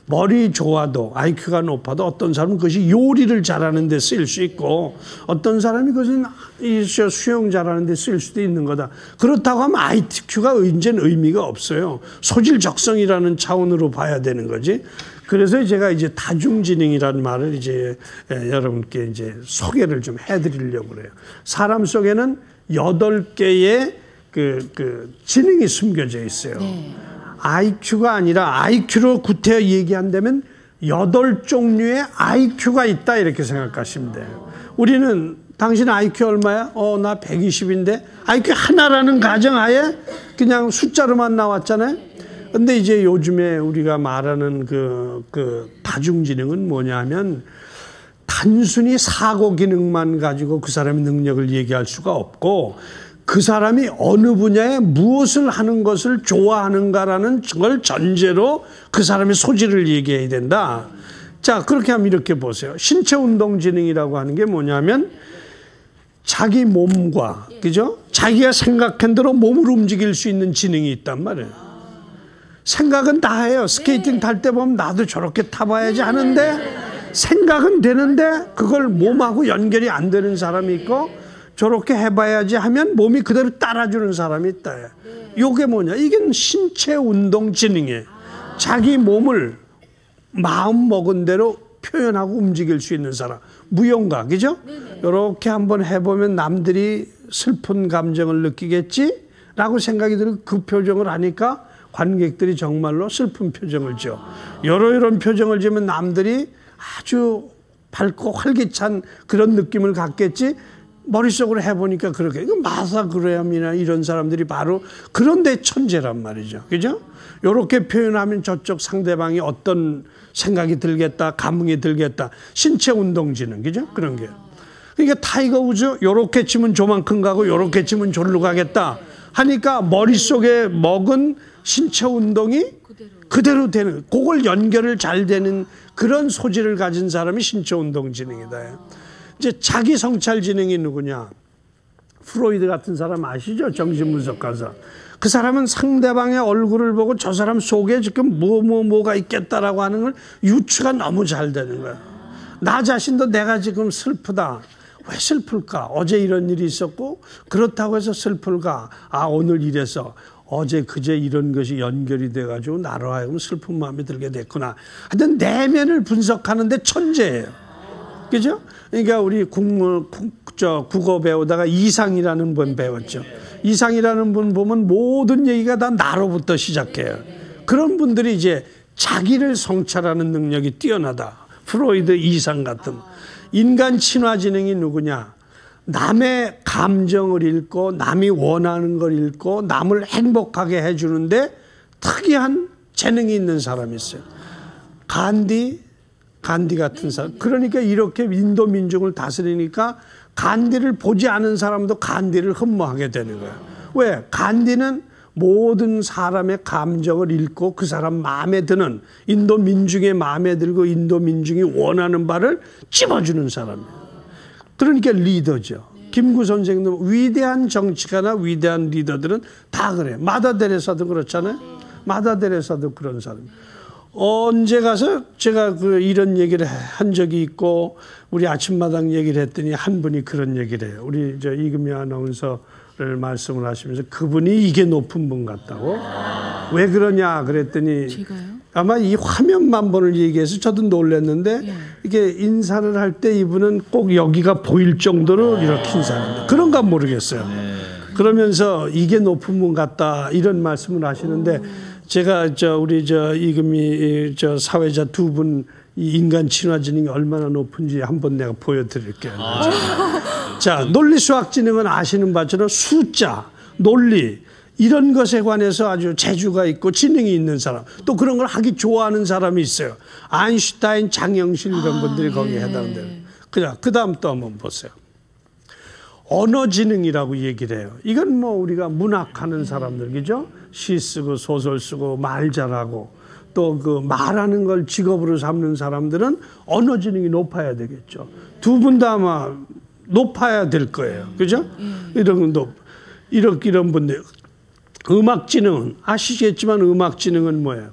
머리 좋아도 IQ가 높아도 어떤 사람은 그것이 요리를 잘하는 데 쓰일 수 있고 어떤 사람이 그것은 수영 잘하는 데 쓰일 수도 있는 거다. 그렇다고 하면 IQ가 이제는 의미가 없어요. 소질적성이라는 차원으로 봐야 되는 거지. 그래서 제가 이제 다중지능이라는 말을 이제 여러분께 이제 소개를 좀 해드리려고 그래요. 사람 속에는 8개의 그 지능이 숨겨져 있어요. 네. IQ가 아니라 IQ로 구태여 얘기한다면 8종류의 IQ가 있다 이렇게 생각하시면 돼요. 우리는 당신 IQ 얼마야? 나 120인데 IQ 하나라는 가정하에 그냥 숫자로만 나왔잖아요. 근데 이제 요즘에 우리가 말하는 그 다중지능은 뭐냐면 단순히 사고 기능만 가지고 그 사람의 능력을 얘기할 수가 없고 그 사람이 어느 분야에 무엇을 하는 것을 좋아하는가라는 걸 전제로 그 사람의 소질을 얘기해야 된다. 자, 그렇게 하면 이렇게 보세요. 신체운동지능이라고 하는 게 뭐냐면 자기 몸과, 그죠? 자기가 생각한 대로 몸을 움직일 수 있는 지능이 있단 말이에요. 생각은 다 해요. 스케이팅 탈 때 보면 나도 저렇게 타봐야지 하는데 생각은 되는데 그걸 몸하고 연결이 안 되는 사람이 있고 저렇게 해봐야지 하면 몸이 그대로 따라주는 사람이 있다. 이게 뭐냐? 이게 신체 운동 지능이에요. 자기 몸을 마음 먹은 대로 표현하고 움직일 수 있는 사람. 무용가, 그죠? 이렇게 한번 해보면 남들이 슬픈 감정을 느끼겠지? 라고 생각이 들고 그 표정을 하니까 관객들이 정말로 슬픈 표정을 지어. 이런 표정을 지으면 남들이 아주 밝고 활기찬 그런 느낌을 갖겠지. 머릿속으로 해보니까 그렇게. 마사 그레함이나 이런 사람들이 바로 그런데 천재란 말이죠. 그죠? 요렇게 표현하면 저쪽 상대방이 어떤 생각이 들겠다, 감흥이 들겠다. 신체 운동 지능, 그죠? 그런 게. 그러니까 타이거 우즈 요렇게 치면 조만큼 가고 요렇게 치면 졸로 가겠다 하니까 머릿속에 먹은 신체 운동이 그대로 되는, 그걸 연결을 잘 되는 그런 소질을 가진 사람이 신체 운동 지능이다. 이제 자기 성찰 지능이 누구냐? 프로이드 같은 사람 아시죠? 정신분석가서. 그 사람은 상대방의 얼굴을 보고 저 사람 속에 지금 뭐가 있겠다라고 하는 걸 유추가 너무 잘 되는 거야. 나 자신도 내가 지금 슬프다. 왜 슬플까? 어제 이런 일이 있었고 그렇다고 해서 슬플까? 아, 오늘 이래서 어제 그제 이런 것이 연결이 돼가지고 나로 하여금 슬픈 마음이 들게 됐구나. 하여튼 내면을 분석하는데 천재예요. 그죠? 그러니까 우리 국어 배우다가 이상이라는 분 배웠죠. 이상이라는 분 보면 모든 얘기가 다 나로부터 시작해요. 그런 분들이 이제 자기를 성찰하는 능력이 뛰어나다. 프로이드 이상 같은. 인간 친화 지능이 누구냐? 남의 감정을 읽고 남이 원하는 걸 읽고 남을 행복하게 해주는데 특이한 재능이 있는 사람이 있어요. 간디 같은 사람. 그러니까 이렇게 인도 민족을 다스리니까 간디를 보지 않은 사람도 간디를 흠모하게 되는 거예요. 왜? 간디는 모든 사람의 감정을 읽고 그 사람 마음에 드는, 인도 민중의 마음에 들고 인도 민중이 원하는 바를 찝어주는 사람이에요. 그러니까 리더죠. 김구 선생님, 위대한 정치가나 위대한 리더들은 다 그래요. 마다 데레사도 그렇잖아요. 마다 데레사도 그런 사람이에요. 언제 가서 제가 이런 얘기를 한 적이 있고 우리 아침마당 얘기를 했더니 한 분이 그런 얘기를 해요. 우리 이금희 아나운서를 말씀을 하시면서 그분이 이게 높은 분 같다고. 왜 그러냐 그랬더니 제가요? 아마 이 화면만 보는 얘기해서 저도 놀랐는데 이게 인사를 할 때 이분은 꼭 여기가 보일 정도로 이렇게 인사합니다. 그런가 모르겠어요. 그러면서 이게 높은 분 같다 이런 말씀을 하시는데 제가 우리 이금희 사회자 두 분 이 인간 친화 지능이 얼마나 높은지 한번 내가 보여드릴게요. 자, 논리 수학 지능은 아시는 바처럼 숫자, 논리 이런 것에 관해서 아주 재주가 있고 지능이 있는 사람, 또 그런 걸 하기 좋아하는 사람이 있어요. 아인슈타인, 장영실 이런 분들이 거기에 해당돼요. 그 다음 또 한번 보세요. 언어 지능이라고 얘기를 해요. 이건 뭐 우리가 문학하는 사람들, 그죠? 시 쓰고 소설 쓰고 말 잘하고 또 그 말하는 걸 직업으로 삼는 사람들은 언어 지능이 높아야 되겠죠. 두 분 다 아마 높아야 될 거예요. 그죠? 이런 분들. 음악 지능은 아시겠지만 음악 지능은 뭐예요?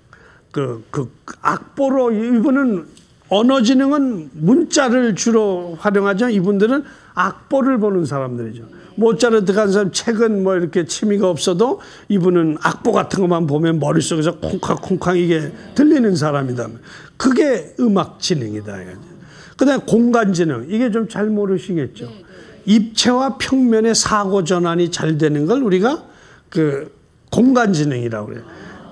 악보로 이분은 언어 지능은 문자를 주로 활용하죠. 이분들은 악보를 보는 사람들이죠. 모차르트 같은 사람 책은 뭐 이렇게 취미가 없어도 이분은 악보 같은 것만 보면 머릿속에서 콩쾅콩쾅 이게 들리는 사람이다. 그게 음악 지능이다. 그다음에 공간 지능. 이게 좀 잘 모르시겠죠. 입체와 평면의 사고 전환이 잘 되는 걸 우리가 공간 지능이라고 그래요.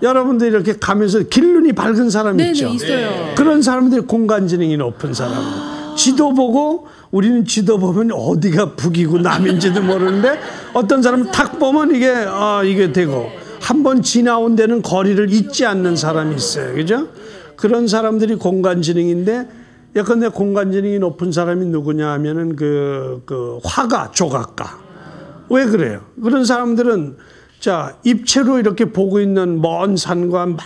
여러분들 이렇게 가면서 길눈이 밝은 사람 있죠? 있어요. 그런 사람들이 공간 지능이 높은 사람이에요. 지도 보고 우리는 지도 보면 어디가 북이고 남인지도 모르는데 어떤 사람은 탁 보면 이게 되고 한번 지나온 데는 거리를 잊지 않는 사람이 있어요. 그죠? 그런 사람들이 공간 지능인데 예컨대 공간 지능이 높은 사람이 누구냐 하면은 화가, 조각가. 왜 그래요? 그런 사람들은 자, 입체로 이렇게 보고 있는 먼 산과 막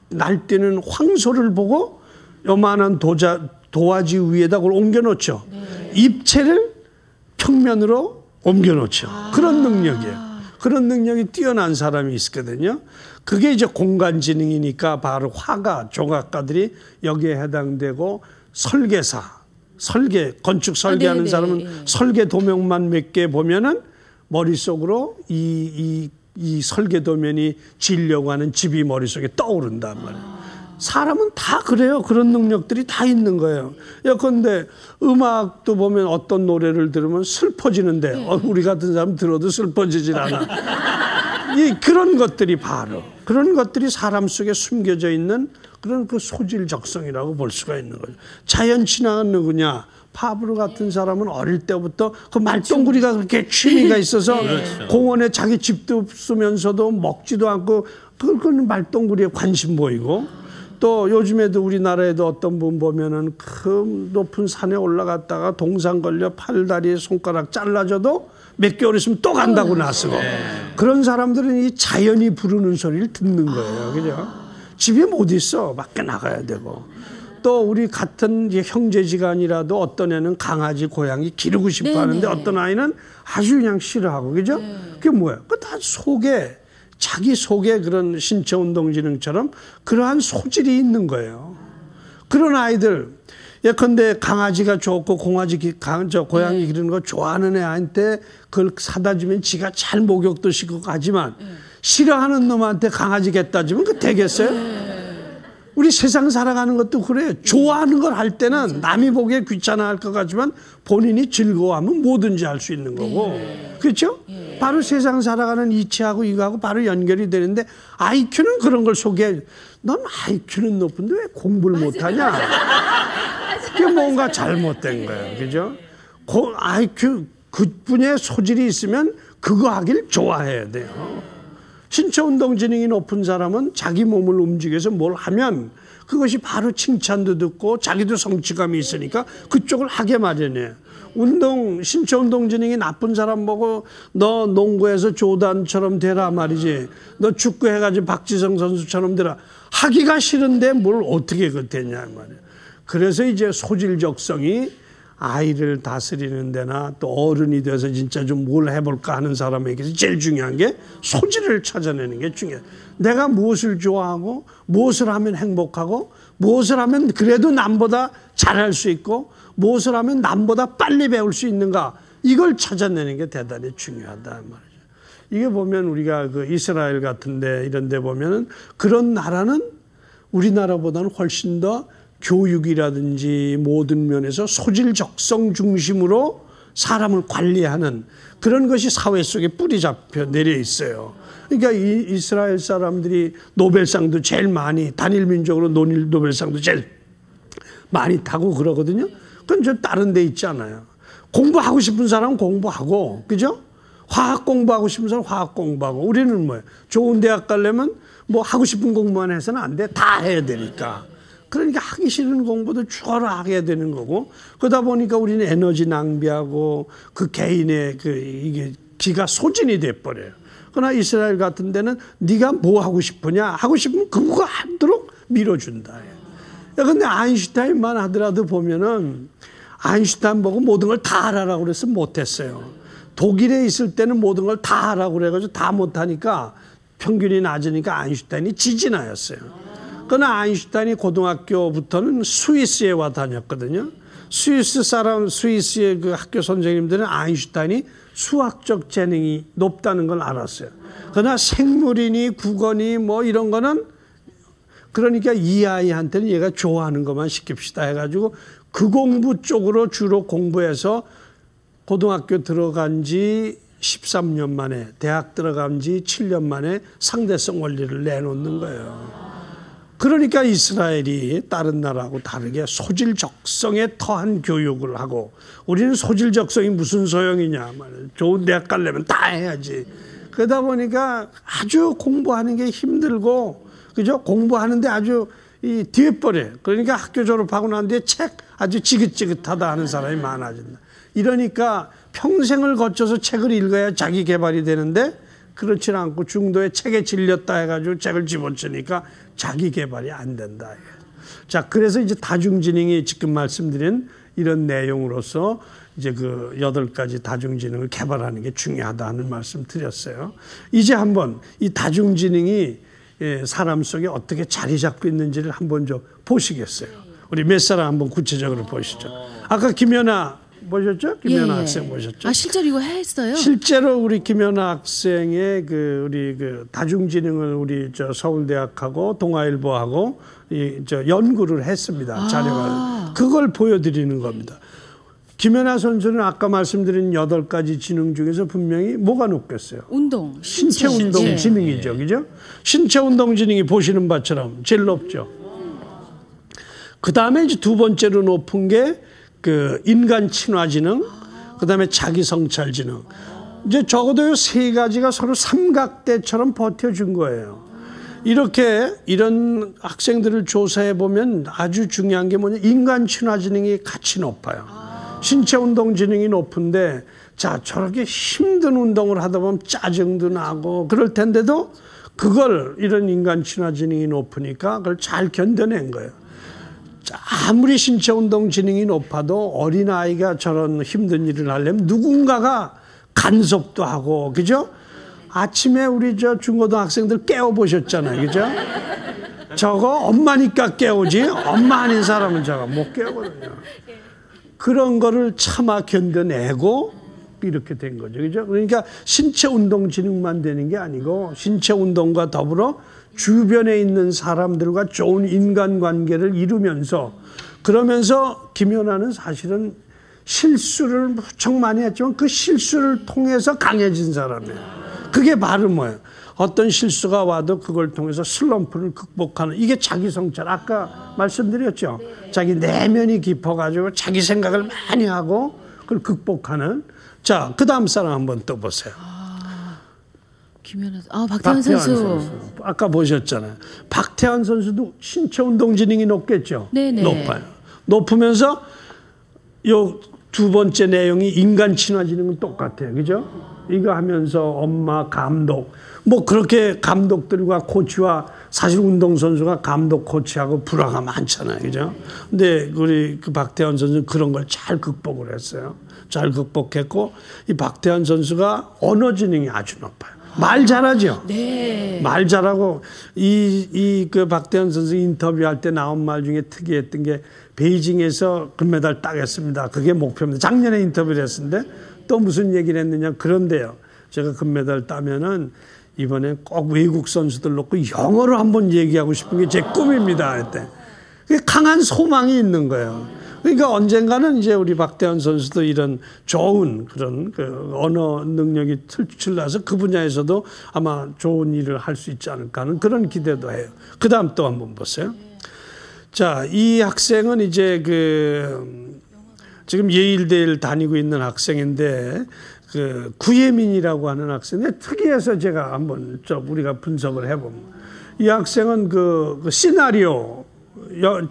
날뛰는 황소를 보고 요만한 도화지 위에다 그걸 옮겨놓죠. 입체를 평면으로 옮겨놓죠. 그런 능력이에요. 그런 능력이 뛰어난 사람이 있거든요. 그게 이제 공간 지능이니까 바로 화가, 조각가들이 여기에 해당되고 설계사, 건축 설계하는 사람은 설계 도면만 몇 개 보면은 머릿속으로 이 설계 도면이 지으려고 하는 집이 머릿속에 떠오른단 말이에요. 사람은 다 그래요. 그런 능력들이 다 있는 거예요. 예컨대 음악도 보면 어떤 노래를 들으면 슬퍼지는데 우리 같은 사람 들어도 슬퍼지질 않아. 그런 것들이 바로 그런 것들이 사람 속에 숨겨져 있는 그런 그 소질적성이라고 볼 수가 있는 거죠. 자연 친화는 누구냐? 파브르 같은 사람은 어릴 때부터 그 말똥구리가 그렇게 취미가 있어서 그렇죠. 공원에 자기 집도 쓰면서도 먹지도 않고 그건 말똥구리에 관심 보이고 또 요즘에도 우리나라에도 어떤 분 보면은 그 높은 산에 올라갔다가 동상 걸려 팔다리에 손가락 잘라져도 몇 개월 있으면 또 간다고 나서고 그런 사람들은 이 자연이 부르는 소리를 듣는 거예요. 그죠? 집에 못 있어. 밖에 나가야 되고. 또 우리 같은 형제지간이라도 어떤 애는 강아지, 고양이 기르고 싶어 하는데 어떤 아이는 아주 그냥 싫어하고. 그죠? 그게 뭐야? 그 다 속에 자기 속에 그런 신체운동지능처럼 그러한 소질이 있는 거예요. 그런 아이들 예컨대 강아지가 좋고 고양이 기르는 거 좋아하는 애한테 그걸 사다 주면 지가 잘 목욕도 시키고 가지만 싫어하는 놈한테 강아지 갖다 주면 그 되겠어요? 우리 세상 살아가는 것도 그래요. 좋아하는 걸 할 때는 남이 보기에 귀찮아할 것 같지만 본인이 즐거워하면 뭐든지 할 수 있는 거고. 그렇죠? 바로 세상 살아가는 이치하고 이거하고 바로 연결이 되는데 IQ는 그런 걸 소개해. 넌 IQ는 높은데 왜 공부를 못하냐? 그게 뭔가 잘못된 거예요. 그죠? IQ 그분의 소질이 있으면 그거 하길 좋아해야 돼요. 신체운동지능이 높은 사람은 자기 몸을 움직여서 뭘 하면 그것이 바로 칭찬도 듣고 자기도 성취감이 있으니까 그쪽을 하게 마련해요. 신체운동지능이 나쁜 사람 보고 너 농구에서 조단처럼 되라 말이지. 너 축구해가지고 박지성 선수처럼 되라. 하기가 싫은데 뭘 어떻게 그 되냐 말이에요. 그래서 이제 소질적성이 아이를 다스리는 데나 또 어른이 돼서 진짜 좀 뭘 해볼까 하는 사람에게서 제일 중요한 게 소질을 찾아내는 게 중요해요. 내가 무엇을 좋아하고 무엇을 하면 행복하고 무엇을 하면 그래도 남보다 잘할 수 있고 무엇을 하면 남보다 빨리 배울 수 있는가 이걸 찾아내는 게 대단히 중요하다 말이죠. 이게 보면 우리가 그 이스라엘 같은데 이런 데 보면은 그런 나라는 우리나라보다는 훨씬 더 교육이라든지 모든 면에서 소질적성 중심으로 사람을 관리하는 그런 것이 사회 속에 뿌리 잡혀 내려 있어요. 그러니까 이 이스라엘 사람들이 노벨상도 제일 많이 단일 민족으로 노벨상도 제일 많이 타고 그러거든요. 그건 저 다른 데 있잖아요. 공부하고 싶은 사람은 공부하고, 그죠? 화학 공부하고 싶은 사람은 화학 공부하고. 우리는 뭐예요? 좋은 대학 가려면 뭐 하고 싶은 공부만 해서는 안 돼. 다 해야 되니까. 그러니까 하기 싫은 공부도 죽어라 하게 되는 거고 그러다 보니까 우리는 에너지 낭비하고 그 개인의 이게 기가 소진이 돼버려요. 그러나 이스라엘 같은 데는 네가 뭐 하고 싶으냐 하고 싶으면 그거 하도록 밀어준다. 그런데 아인슈타인만 하더라도 보면은 아인슈타인 보고 모든 걸 다 하라고 그래서 못했어요. 독일에 있을 때는 모든 걸 다 하라고 그래가지고 다 못하니까 평균이 낮으니까 아인슈타인이 지진하였어요. 그러나 아인슈타인이 고등학교부터는 스위스에 와 다녔거든요. 스위스의 그 학교 선생님들은 아인슈타인이 수학적 재능이 높다는 걸 알았어요. 그러나 생물이니 국어니 뭐 이런 거는 그러니까 이 아이한테는 얘가 좋아하는 것만 시킵시다 해가지고 그 공부 쪽으로 주로 공부해서 고등학교 들어간 지 13년 만에 대학 들어간 지 7년 만에 상대성 원리를 내놓는 거예요. 그러니까 이스라엘이 다른 나라하고 다르게 소질적성에 더한 교육을 하고 우리는 소질적성이 무슨 소용이냐 말이에요. 좋은 대학 가려면 다 해야지. 그러다 보니까 아주 공부하는 게 힘들고 그죠? 공부하는데 아주 이 뒤에 버려요. 그러니까 학교 졸업하고 난 뒤에 책 아주 지긋지긋하다 하는 사람이 많아진다. 이러니까 평생을 거쳐서 책을 읽어야 자기 개발이 되는데 그렇지 않고 중도에 책에 질렸다 해가지고 책을 집어치니까 자기 개발이 안 된다. 자, 그래서 이제 다중지능이 지금 말씀드린 이런 내용으로서 이제 그 8가지 다중지능을 개발하는 게 중요하다는 말씀 드렸어요. 이제 한번 이 다중지능이 사람 속에 어떻게 자리 잡고 있는지를 한번 좀 보시겠어요. 우리 몇 사람 한번 구체적으로 보시죠. 아까 김연아 보셨죠? 김연아 학생 보셨죠? 아, 실제로 이거 했어요? 실제로 우리 김연아 학생의 우리 다중지능을 우리 서울대학하고 동아일보하고 연구를 했습니다. 자료가. 그걸 보여드리는 겁니다. 김연아 선수는 아까 말씀드린 8가지 지능 중에서 분명히 뭐가 높겠어요? 운동, 신체 운동 지능이죠. 그죠? 신체 운동 지능이 보시는 바처럼 제일 높죠. 그 다음에 이제 두 번째로 높은 게 그 인간 친화 지능, 그 다음에 자기 성찰 지능. 이제 적어도 이 세 가지가 서로 삼각대처럼 버텨준 거예요. 이렇게 이런 학생들을 조사해 보면 아주 중요한 게 뭐냐, 인간 친화 지능이 같이 높아요. 신체 운동 지능이 높은데, 자, 저렇게 힘든 운동을 하다 보면 짜증도 나고 그럴 텐데도 그걸 이런 인간 친화 지능이 높으니까 그걸 잘 견뎌낸 거예요. 자, 아무리 신체 운동 지능이 높아도 어린아이가 저런 힘든 일을 하려면 누군가가 간섭도 하고, 그죠? 아침에 우리 저 중고등학생들 깨워보셨잖아요. 그죠? 저거 엄마니까 깨우지, 엄마 아닌 사람은 저거 못 깨우거든요. 그런 거를 참아 견뎌내고 이렇게 된 거죠. 그죠? 그러니까 신체 운동 지능만 되는 게 아니고 신체 운동과 더불어 주변에 있는 사람들과 좋은 인간관계를 이루면서, 그러면서 김연아는 사실은 실수를 무척 많이 했지만 그 실수를 통해서 강해진 사람이에요. 그게 바로 뭐예요? 어떤 실수가 와도 그걸 통해서 슬럼프를 극복하는, 이게 자기 성찰. 아까 말씀드렸죠. 자기 내면이 깊어가지고 자기 생각을 많이 하고 그걸 극복하는. 자, 그 다음 사람 한번 또 보세요. 김연아, 박태환 선수. 아까 보셨잖아요. 박태환 선수도 신체 운동 지능이 높겠죠. 네네. 높아요. 높으면서 요 두 번째 내용이 인간 친화 지능은 똑같아요. 그죠? 이거 하면서 엄마, 감독, 뭐 그렇게 감독들과 코치와, 사실 운동선수가 감독, 코치하고 불화가 많잖아요. 그죠? 근데 우리 그 박태환 선수는 그런 걸 잘 극복을 했어요. 잘 극복했고, 이 박태환 선수가 언어 지능이 아주 높아요. 말 잘하죠? 네. 말 잘하고, 그 박태환 선수 인터뷰할 때 나온 말 중에 특이했던 게, 베이징에서 금메달 따겠습니다. 그게 목표입니다. 작년에 인터뷰를 했는데 또 무슨 얘기를 했느냐. 그런데요, 제가 금메달 따면은 이번에 꼭 외국 선수들 놓고 영어로 한번 얘기하고 싶은 게 제 꿈입니다. 그때 강한 소망이 있는 거예요. 그러니까 언젠가는 이제 우리 박태환 선수도 이런 좋은 그런 그 언어 능력이 틀출나서 그 분야에서도 아마 좋은 일을 할 수 있지 않을까 하는 그런 기대도 해요. 그 다음 또 한번 보세요. 자, 이 학생은 이제 지금 예일대를 다니고 있는 학생인데, 구예민이라고 하는 학생인데, 특이해서 제가 한번 우리가 분석을 해보면, 이 학생은 시나리오,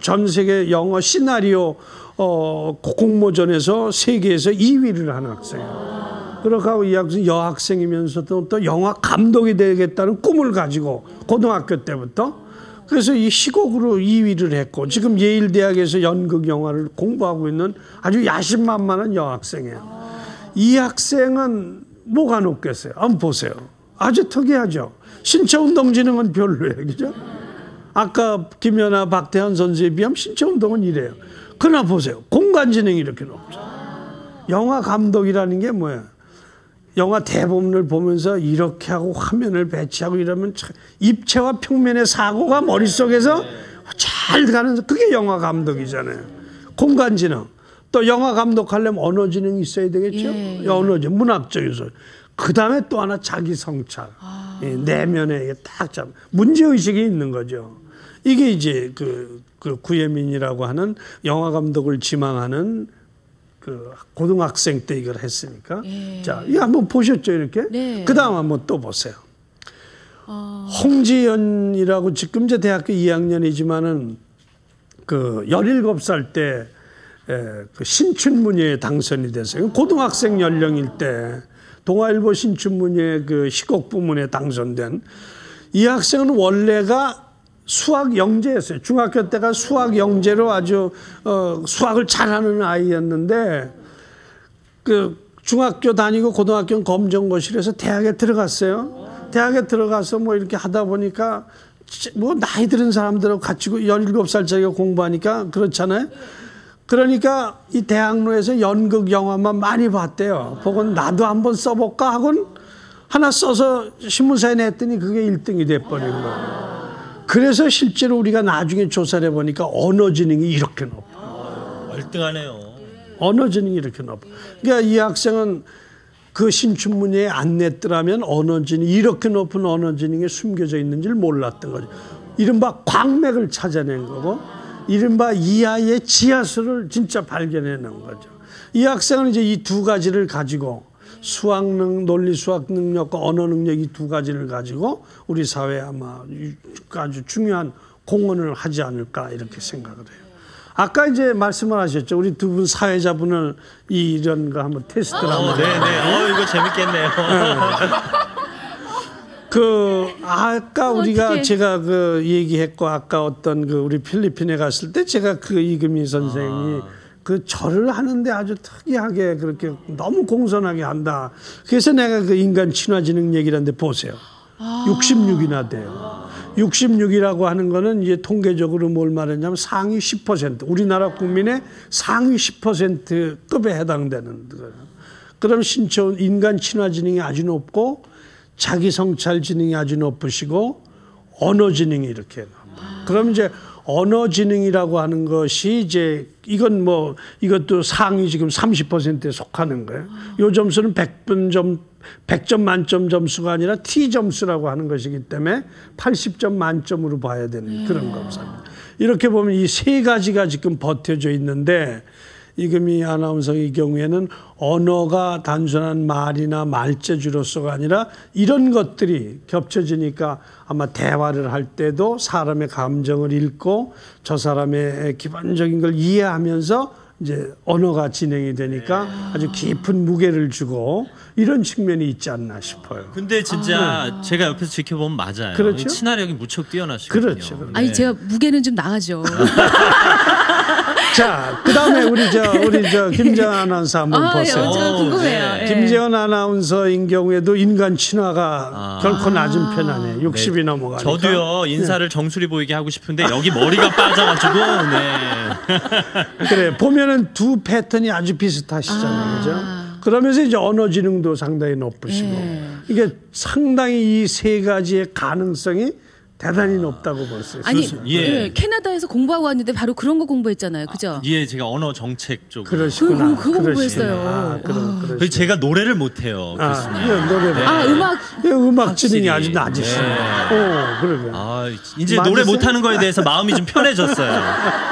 전 세계 영어 시나리오 공모전에서 세계에서 2위를 하는 학생이에요. 그렇고 이 학생 여학생이면서도 또 영화 감독이 되겠다는 꿈을 가지고 고등학교 때부터, 그래서 이 희곡으로 2위를 했고, 지금 예일대학에서 연극 영화를 공부하고 있는 아주 야심만만한 여학생이에요. 이 학생은 뭐가 높겠어요? 한번 보세요. 아주 특이하죠? 신체 운동 지능은 별로예요. 그죠? 아까 김연아, 박태환 선수에 비하면 신체 운동은 이래요. 그러나 보세요. 공간 지능이 이렇게 높죠. 영화 감독이라는 게 뭐예요? 영화 대본을 보면서 이렇게 하고 화면을 배치하고 이러면 입체와 평면의 사고가 머릿속에서 잘 가는, 그게 영화 감독이잖아요. 공간 지능. 또 영화 감독하려면 언어 지능이 있어야 되겠죠. 언어 지능, 문학적 요소. 그 다음에 또 하나 자기 성찰. 내면에 딱 문제의식이 있는 거죠. 이게 이제 그 구예민이라고 하는 영화 감독을 지망하는 고등학생 때 이걸 했으니까. 자, 이거 한번 보셨죠, 이렇게? 네. 그 다음 한번 또 보세요. 홍지연이라고 지금 이제 대학교 2학년이지만은 17살 때 신춘문예에 당선이 됐어요. 고등학생 연령일 때 동아일보 신춘문예 희곡 부문에 당선된 이 학생은 원래가 수학 영재였어요. 중학교 때가 수학 영재로 아주 수학을 잘하는 아이였는데 중학교 다니고 고등학교는 검정고시에서 대학에 들어갔어요. 대학에 들어가서 뭐 이렇게 하다 보니까 뭐 나이 들은 사람들하고 같이 17살짜리가 공부하니까 그렇잖아요. 그러니까 이 대학로에서 연극 영화만 많이 봤대요. 보고 나도 한번 써볼까 하고는 하나 써서 신문사에 냈더니 그게 1등이 돼버린 거예요. 그래서 실제로 우리가 나중에 조사를 해보니까 언어 지능이 이렇게 높아요. 월등하네요. 언어 지능이 이렇게 높아. 그러니까 이 학생은 그 신춘문예에 안 냈더라면 언어 지능, 이렇게 높은 언어 지능이 숨겨져 있는 줄 몰랐던 거죠. 이른바 광맥을 찾아낸 거고, 이른바 이 아이의 지하수를 진짜 발견해 놓은 거죠. 이 학생은 이제 이 두 가지를 가지고 수학 논리 수학 능력과 언어 능력 이 두 가지를 가지고 우리 사회에 아마 아주 중요한 공헌을 하지 않을까 이렇게 생각을 해요. 아까 이제 말씀을 하셨죠. 우리 두 분 사회자분을 이런 거 한번 테스트를 한번. 네네. 이거 재밌겠네요. 아까 우리가 제가 얘기했고 아까 어떤 우리 필리핀에 갔을 때 제가 이금희 선생이 절을 하는데 아주 특이하게 그렇게 너무 공손하게 한다. 그래서 내가 인간 친화지능 얘기를 하는데 보세요. 66이나 돼요. 66이라고 하는 거는 이제 통계적으로 뭘 말했냐면 상위 10%, 우리나라 국민의 상위 10%급에 해당되는 거예요. 그럼 인간 친화지능이 아주 높고 자기 성찰 지능이 아주 높으시고 언어 지능이 이렇게 높아요. 그럼 이제 언어 지능이라고 하는 것이 이제 이것도 상위 지금 30%에 속하는 거예요. 요 점수는 100점 만점 점수가 아니라 T 점수라고 하는 것이기 때문에 80점 만점으로 봐야 되는 그런 검사입니다. 이렇게 보면 이 세 가지가 지금 버텨져 있는데 이금희 아나운서의 경우에는 언어가 단순한 말이나 말재주로서가 아니라 이런 것들이 겹쳐지니까 아마 대화를 할 때도 사람의 감정을 읽고 저 사람의 기본적인 걸 이해하면서 이제 언어가 진행이 되니까 아주 깊은 무게를 주고 이런 측면이 있지 않나 싶어요. 근데 진짜 제가 옆에서 지켜보면 맞아요. 그렇죠? 친화력이 무척 뛰어나시거든요. 그렇죠. 아니 제가 무게는 좀 나가죠. 자, 그다음에 우리 김재원 아나운서 한번 보세요. 제가 궁금해요. 김재원 아나운서인 경우에도 인간 친화가 결코 낮은 편 아니에요. 60이 넘어가니까. 저도요 인사를 정수리 보이게 하고 싶은데 여기 머리가 빠져가지고. 네. 그래 보면은 두 패턴이 아주 비슷하시잖아요, 그죠? 그러면서 이제 언어 지능도 상당히 높으시고 이게 상당히 이 세 가지의 가능성이 대단히 높다고 볼 수 있어요. 아니, 캐나다에서 공부하고 왔는데 바로 그런 거 공부했잖아요, 그죠? 제가 언어 정책 쪽. 그러시구나. 그거 공부했어요. 그래서 제가 노래를 못해요, 교수님. 음악 지능이 아주 낮으시네요. 그러게. 이제 노래 못하는 거에 대해서 마음이 좀 편해졌어요.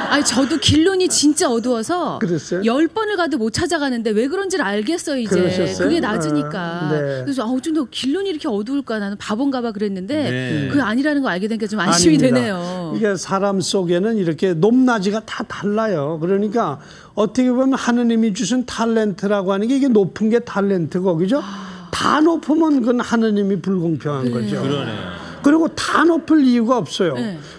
아니, 저도 길론이 진짜 어두워서 그랬어요? 10번을 가도 못 찾아가는데 왜 그런지를 알겠어요, 이제. 그러셨어요? 그게 낮으니까. 그래서 어쩐지 길론이 이렇게 어두울까 나는 바본가 봐 그랬는데 그게 아니라는 거 알게 되니까 좀 안심이 되네요. 이게 사람 속에는 이렇게 높낮이가 다 달라요. 그러니까 어떻게 보면 하느님이 주신 탤런트라고 하는 게 이게 높은 게 탤런트고, 그죠? 다 높으면 그건 하느님이 불공평한 거죠. 그러네요. 그리고 다 높을 이유가 없어요.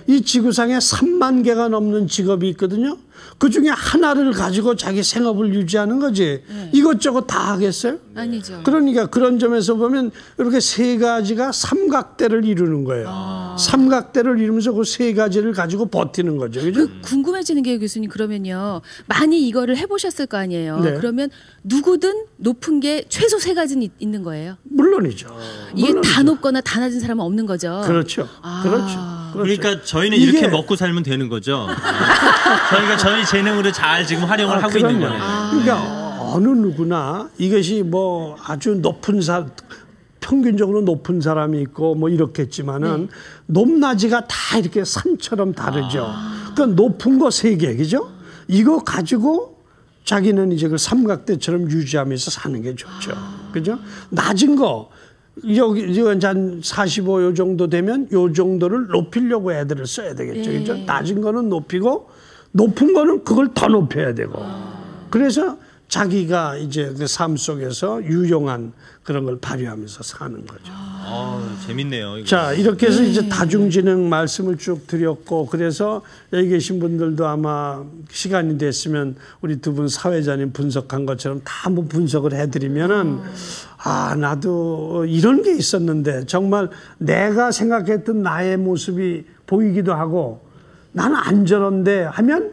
이 지구상에 3만 개가 넘는 직업이 있거든요. 그중에 하나를 가지고 자기 생업을 유지하는 거지. 이것저것 다 하겠어요? 아니죠. 그러니까 그런 점에서 보면 이렇게 세 가지가 삼각대를 이루는 거예요. 삼각대를 이루면서 그 세 가지를 가지고 버티는 거죠. 그죠? 궁금해지는 게 교수님, 그러면요. 많이 이거를 해보셨을 거 아니에요. 그러면 누구든 높은 게 최소 세 가지는 있는 거예요? 물론이죠. 이게 다 높거나 다 낮은 사람은 없는 거죠. 그렇죠. 그렇죠. 그러니까 저희는 이렇게 먹고 살면 되는 거죠. 저희가 저희 재능으로 잘 지금 활용을 하고 있는 거예요. 그러니까 어느 누구나 이것이 뭐 아주 높은 평균적으로 높은 사람이 있고 뭐 이렇겠지만은 높낮이가 다 이렇게 산처럼 다르죠. 그러니까 높은 거 세 개, 그죠? 이거 가지고 자기는 이제 그 삼각대처럼 유지하면서 사는 게 좋죠. 그죠? 낮은 거 여기 한 45 요 정도 되면 요 정도를 높이려고 애들을 써야 되겠죠. 그죠? 낮은 거는 높이고 높은 거는 그걸 더 높여야 되고. 그래서 자기가 이제 그 삶 속에서 유용한 그런 걸 발휘하면서 사는 거죠. 재밌네요. 이거. 자, 이렇게 해서 이제 다중지능 말씀을 쭉 드렸고, 그래서 여기 계신 분들도 아마 시간이 됐으면 우리 두 분 사회자님 분석한 것처럼 다 한번 분석을 해드리면은 나도 이런 게 있었는데 정말 내가 생각했던 나의 모습이 보이기도 하고 나는 안 저런데 하면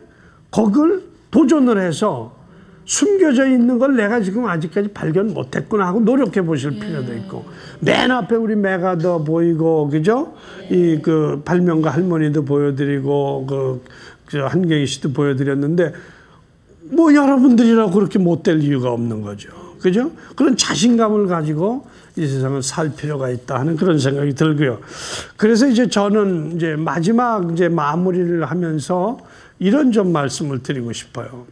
거길 도전을 해서 숨겨져 있는 걸 내가 지금 아직까지 발견 못했구나 하고 노력해 보실 필요도 있고, 맨 앞에 우리 메가더 보이고, 그죠? 그 발명가 할머니도 보여드리고, 그 한경희 씨도 보여드렸는데, 뭐 여러분들이라고 그렇게 못 될 이유가 없는 거죠. 그죠? 그런 자신감을 가지고 이 세상을 살 필요가 있다 하는 그런 생각이 들고요. 그래서 이제 저는 이제 마지막 이제 마무리를 하면서 이런 좀 말씀을 드리고 싶어요.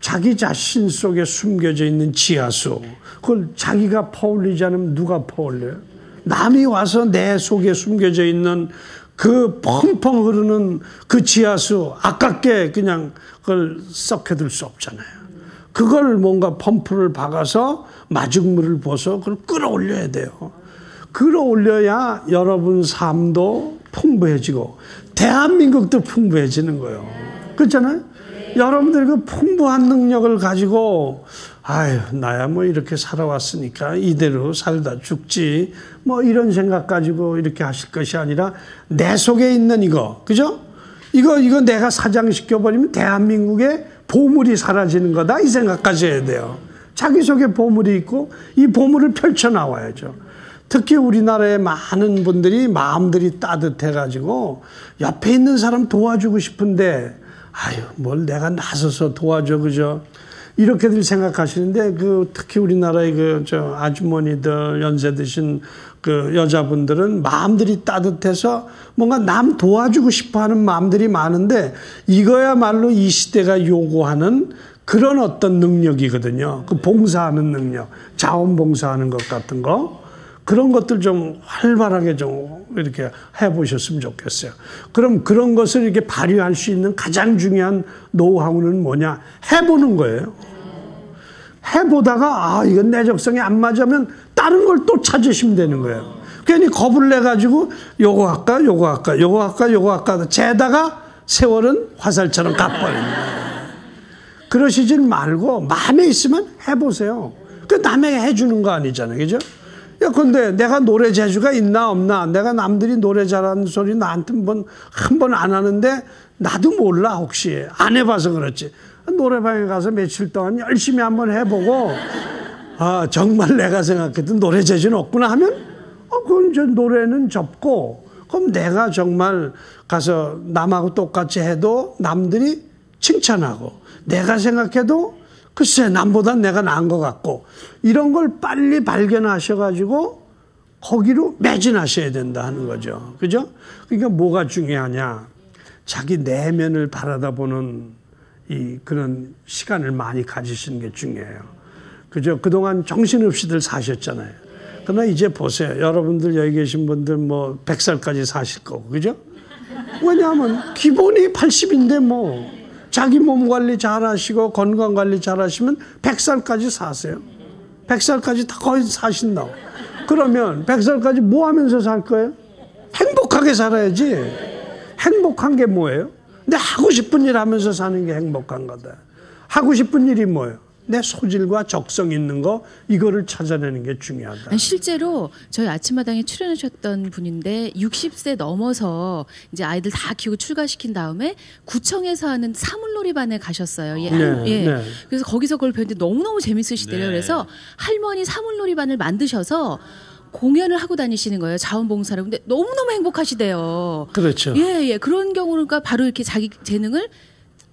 자기 자신 속에 숨겨져 있는 지하수, 그걸 자기가 퍼올리지 않으면 누가 퍼올려요? 남이 와서 내 속에 숨겨져 있는 그 펑펑 흐르는 그 지하수 아깝게 그냥 그걸 썩혀둘 수 없잖아요. 그걸 뭔가 펌프를 박아서 마중물을 부어서 그걸 끌어올려야 돼요. 끌어올려야 여러분 삶도 풍부해지고 대한민국도 풍부해지는 거예요. 그렇잖아요? 여러분들이 그 풍부한 능력을 가지고 아유 나야 뭐 이렇게 살아왔으니까 이대로 살다 죽지 뭐 이런 생각 가지고 이렇게 하실 것이 아니라 내 속에 있는 이거 그죠? 이거 내가 사장시켜버리면 대한민국의 보물이 사라지는 거다 이 생각 가져야 돼요. 자기 속에 보물이 있고 이 보물을 펼쳐나와야죠. 특히 우리나라의 많은 분들이 마음들이 따뜻해가지고 옆에 있는 사람 도와주고 싶은데 아유 뭘 내가 나서서 도와줘 그죠? 이렇게들 생각하시는데 특히 우리나라의 아주머니들 연세 드신 그 여자분들은 마음들이 따뜻해서 뭔가 남 도와주고 싶어하는 마음들이 많은데 이거야말로 이 시대가 요구하는 그런 어떤 능력이거든요. 그 봉사하는 능력, 자원봉사하는 것 같은 거. 그런 것들 좀 활발하게 좀 이렇게 해보셨으면 좋겠어요. 그럼 그런 것을 이렇게 발휘할 수 있는 가장 중요한 노하우는 뭐냐? 해보는 거예요. 해보다가 이건 내 적성에 안 맞으면 다른 걸 또 찾으시면 되는 거예요. 괜히 겁을 내가지고 요거 할까 재다가 세월은 화살처럼 가버리는 거예요. 그러시질 말고 마음에 있으면 해보세요. 그 남에게 해주는 거 아니잖아요. 그죠? 야, 근데 내가 노래 재주가 있나 없나? 내가 남들이 노래 잘하는 소리 나한테 한 번 안 하는데 나도 몰라 혹시 안 해봐서 그렇지. 노래방에 가서 며칠 동안 열심히 한번 해보고 정말 내가 생각했던 노래 재주는 없구나 하면 그건 저 노래는 접고 그럼 내가 정말 가서 남하고 똑같이 해도 남들이 칭찬하고 내가 생각해도 글쎄 남보다 내가 나은 것 같고 이런 걸 빨리 발견하셔가지고 거기로 매진하셔야 된다 하는 거죠. 그죠? 그러니까 뭐가 중요하냐. 자기 내면을 바라다보는 그런 시간을 많이 가지시는 게 중요해요. 그죠? 그동안 정신없이들 사셨잖아요. 그러나 이제 보세요. 여러분들 여기 계신 분들 100살까지 사실 거고. 그죠? 왜냐하면 기본이 80인데 자기 몸 관리 잘 하시고 건강 관리 잘 하시면 100살까지 사세요. 100살까지 다 거의 사신다고. 그러면 100살까지 뭐 하면서 살 거예요? 행복하게 살아야지. 행복한 게 뭐예요? 내 하고 싶은 일 하면서 사는 게 행복한 거다. 하고 싶은 일이 뭐예요? 내 소질과 적성 있는 거 이거를 찾아내는 게 중요하다. 실제로 저희 아침마당에 출연하셨던 분인데 60세 넘어서 이제 아이들 다 키우고 출가시킨 다음에 구청에서 하는 사물놀이반에 가셨어요. 네. 그래서 거기서 그걸 배웠는데 너무너무 재밌으시대요. 네. 그래서 할머니 사물놀이반을 만드셔서 공연을 하고 다니시는 거예요. 자원봉사를. 근데 너무너무 행복하시대요. 그렇죠. 예. 그런 경우가 바로 이렇게 자기 재능을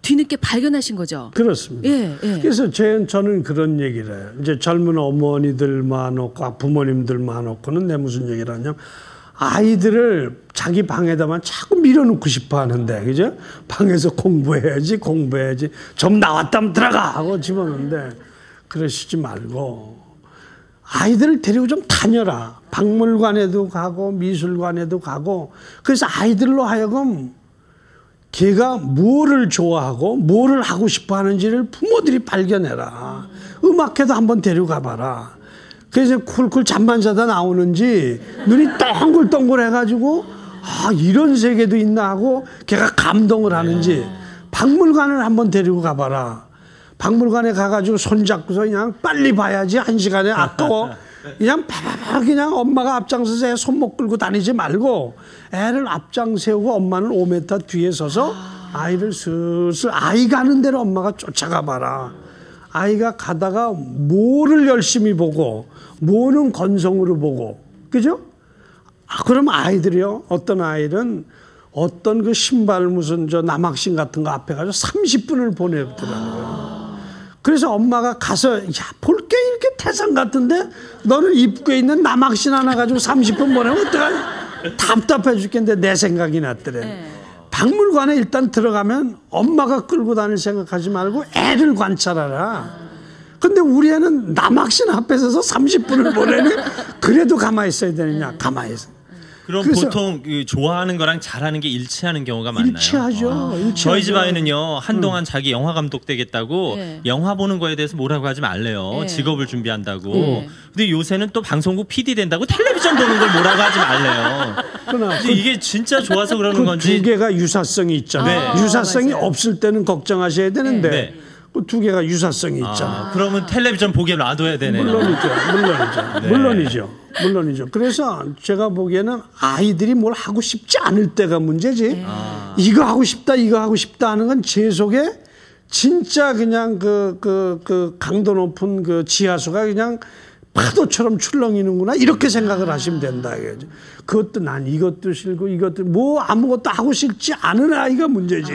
뒤늦게 발견하신 거죠. 그렇습니다. 예. 그래서 저는 그런 얘기를 해요. 이제 젊은 어머니들 많고 부모님들 많고는 내 무슨 얘기를 하냐면 아이들을 자기 방에다만 자꾸 밀어놓고 싶어 하는데, 그죠? 방에서 공부해야지. 좀 나왔다면 들어가! 하고 집어넣는데 그러시지 말고 아이들을 데리고 좀 다녀라. 박물관에도 가고 미술관에도 가고 그래서 아이들로 하여금 걔가 뭐를 좋아하고 뭐를 하고 싶어 하는지를 부모들이 발견해라. 음악회도 한번 데려가 봐라. 그래서 쿨쿨 잠만 자다 나오는지 눈이 동글동글 해가지고 이런 세계도 있나 하고 걔가 감동을 하는지 박물관을 한번 데리고 가봐라. 박물관에 가가지고 손잡고서 그냥 빨리 봐야지 1시간에 아까워. 그냥 엄마가 앞장서서 애 손목 끌고 다니지 말고 애를 앞장 세우고 엄마는 5m 뒤에 서서 아이를 슬슬 아이 가는 대로 엄마가 쫓아가 봐라. 아이가 가다가 뭐를 열심히 보고 뭐는 건성으로 보고 그죠? 그럼 아이들이요. 어떤 아이는 어떤 그 신발 무슨 남학신 같은 거 앞에 가서 30분을 보내더라고요. 그래서 엄마가 가서 야, 볼 게 이렇게 태산 같은데 너는 입구에 있는 남학신 하나 가지고 30분 보내면 어떡하냐. 답답해 죽겠는데 내 생각이 났더래. 박물관에 일단 들어가면 엄마가 끌고 다닐 생각하지 말고 애를 관찰하라. 근데 우리 애는 남학신 앞에 서서 30분을 보내니 그래도 가만히 있어야 되느냐. 가만히 있어. 그럼 보통 좋아하는 거랑 잘하는 게 일치하는 경우가 많나요? 일치하죠. 일치하죠. 저희 집안에는요 한동안 자기 영화 감독 되겠다고 영화 보는 거에 대해서 뭐라고 하지 말래요. 직업을 준비한다고. 근데 요새는 또 방송국 PD 된다고 텔레비전 보는 걸 뭐라고 하지 말래요. 근데 이게 진짜 좋아서 그러는 건지. 두 개가 유사성이 있잖아요. 유사성이 맞아요. 없을 때는 걱정하셔야 되는데 그 두 개가 유사성이 있잖아요. 그러면 텔레비전 보게 놔둬야 되네요. 물론이죠. 그래서 제가 보기에는 아이들이 뭘 하고 싶지 않을 때가 문제지. 이거 하고 싶다 하는 건 제 속에 진짜 그냥 그 강도 높은 그 지하수가 그냥 파도처럼 출렁이는구나 이렇게 생각을 하시면 된다. 그것도 난 이것도 싫고 이것도 뭐 아무것도 하고 싶지 않은 아이가 문제지.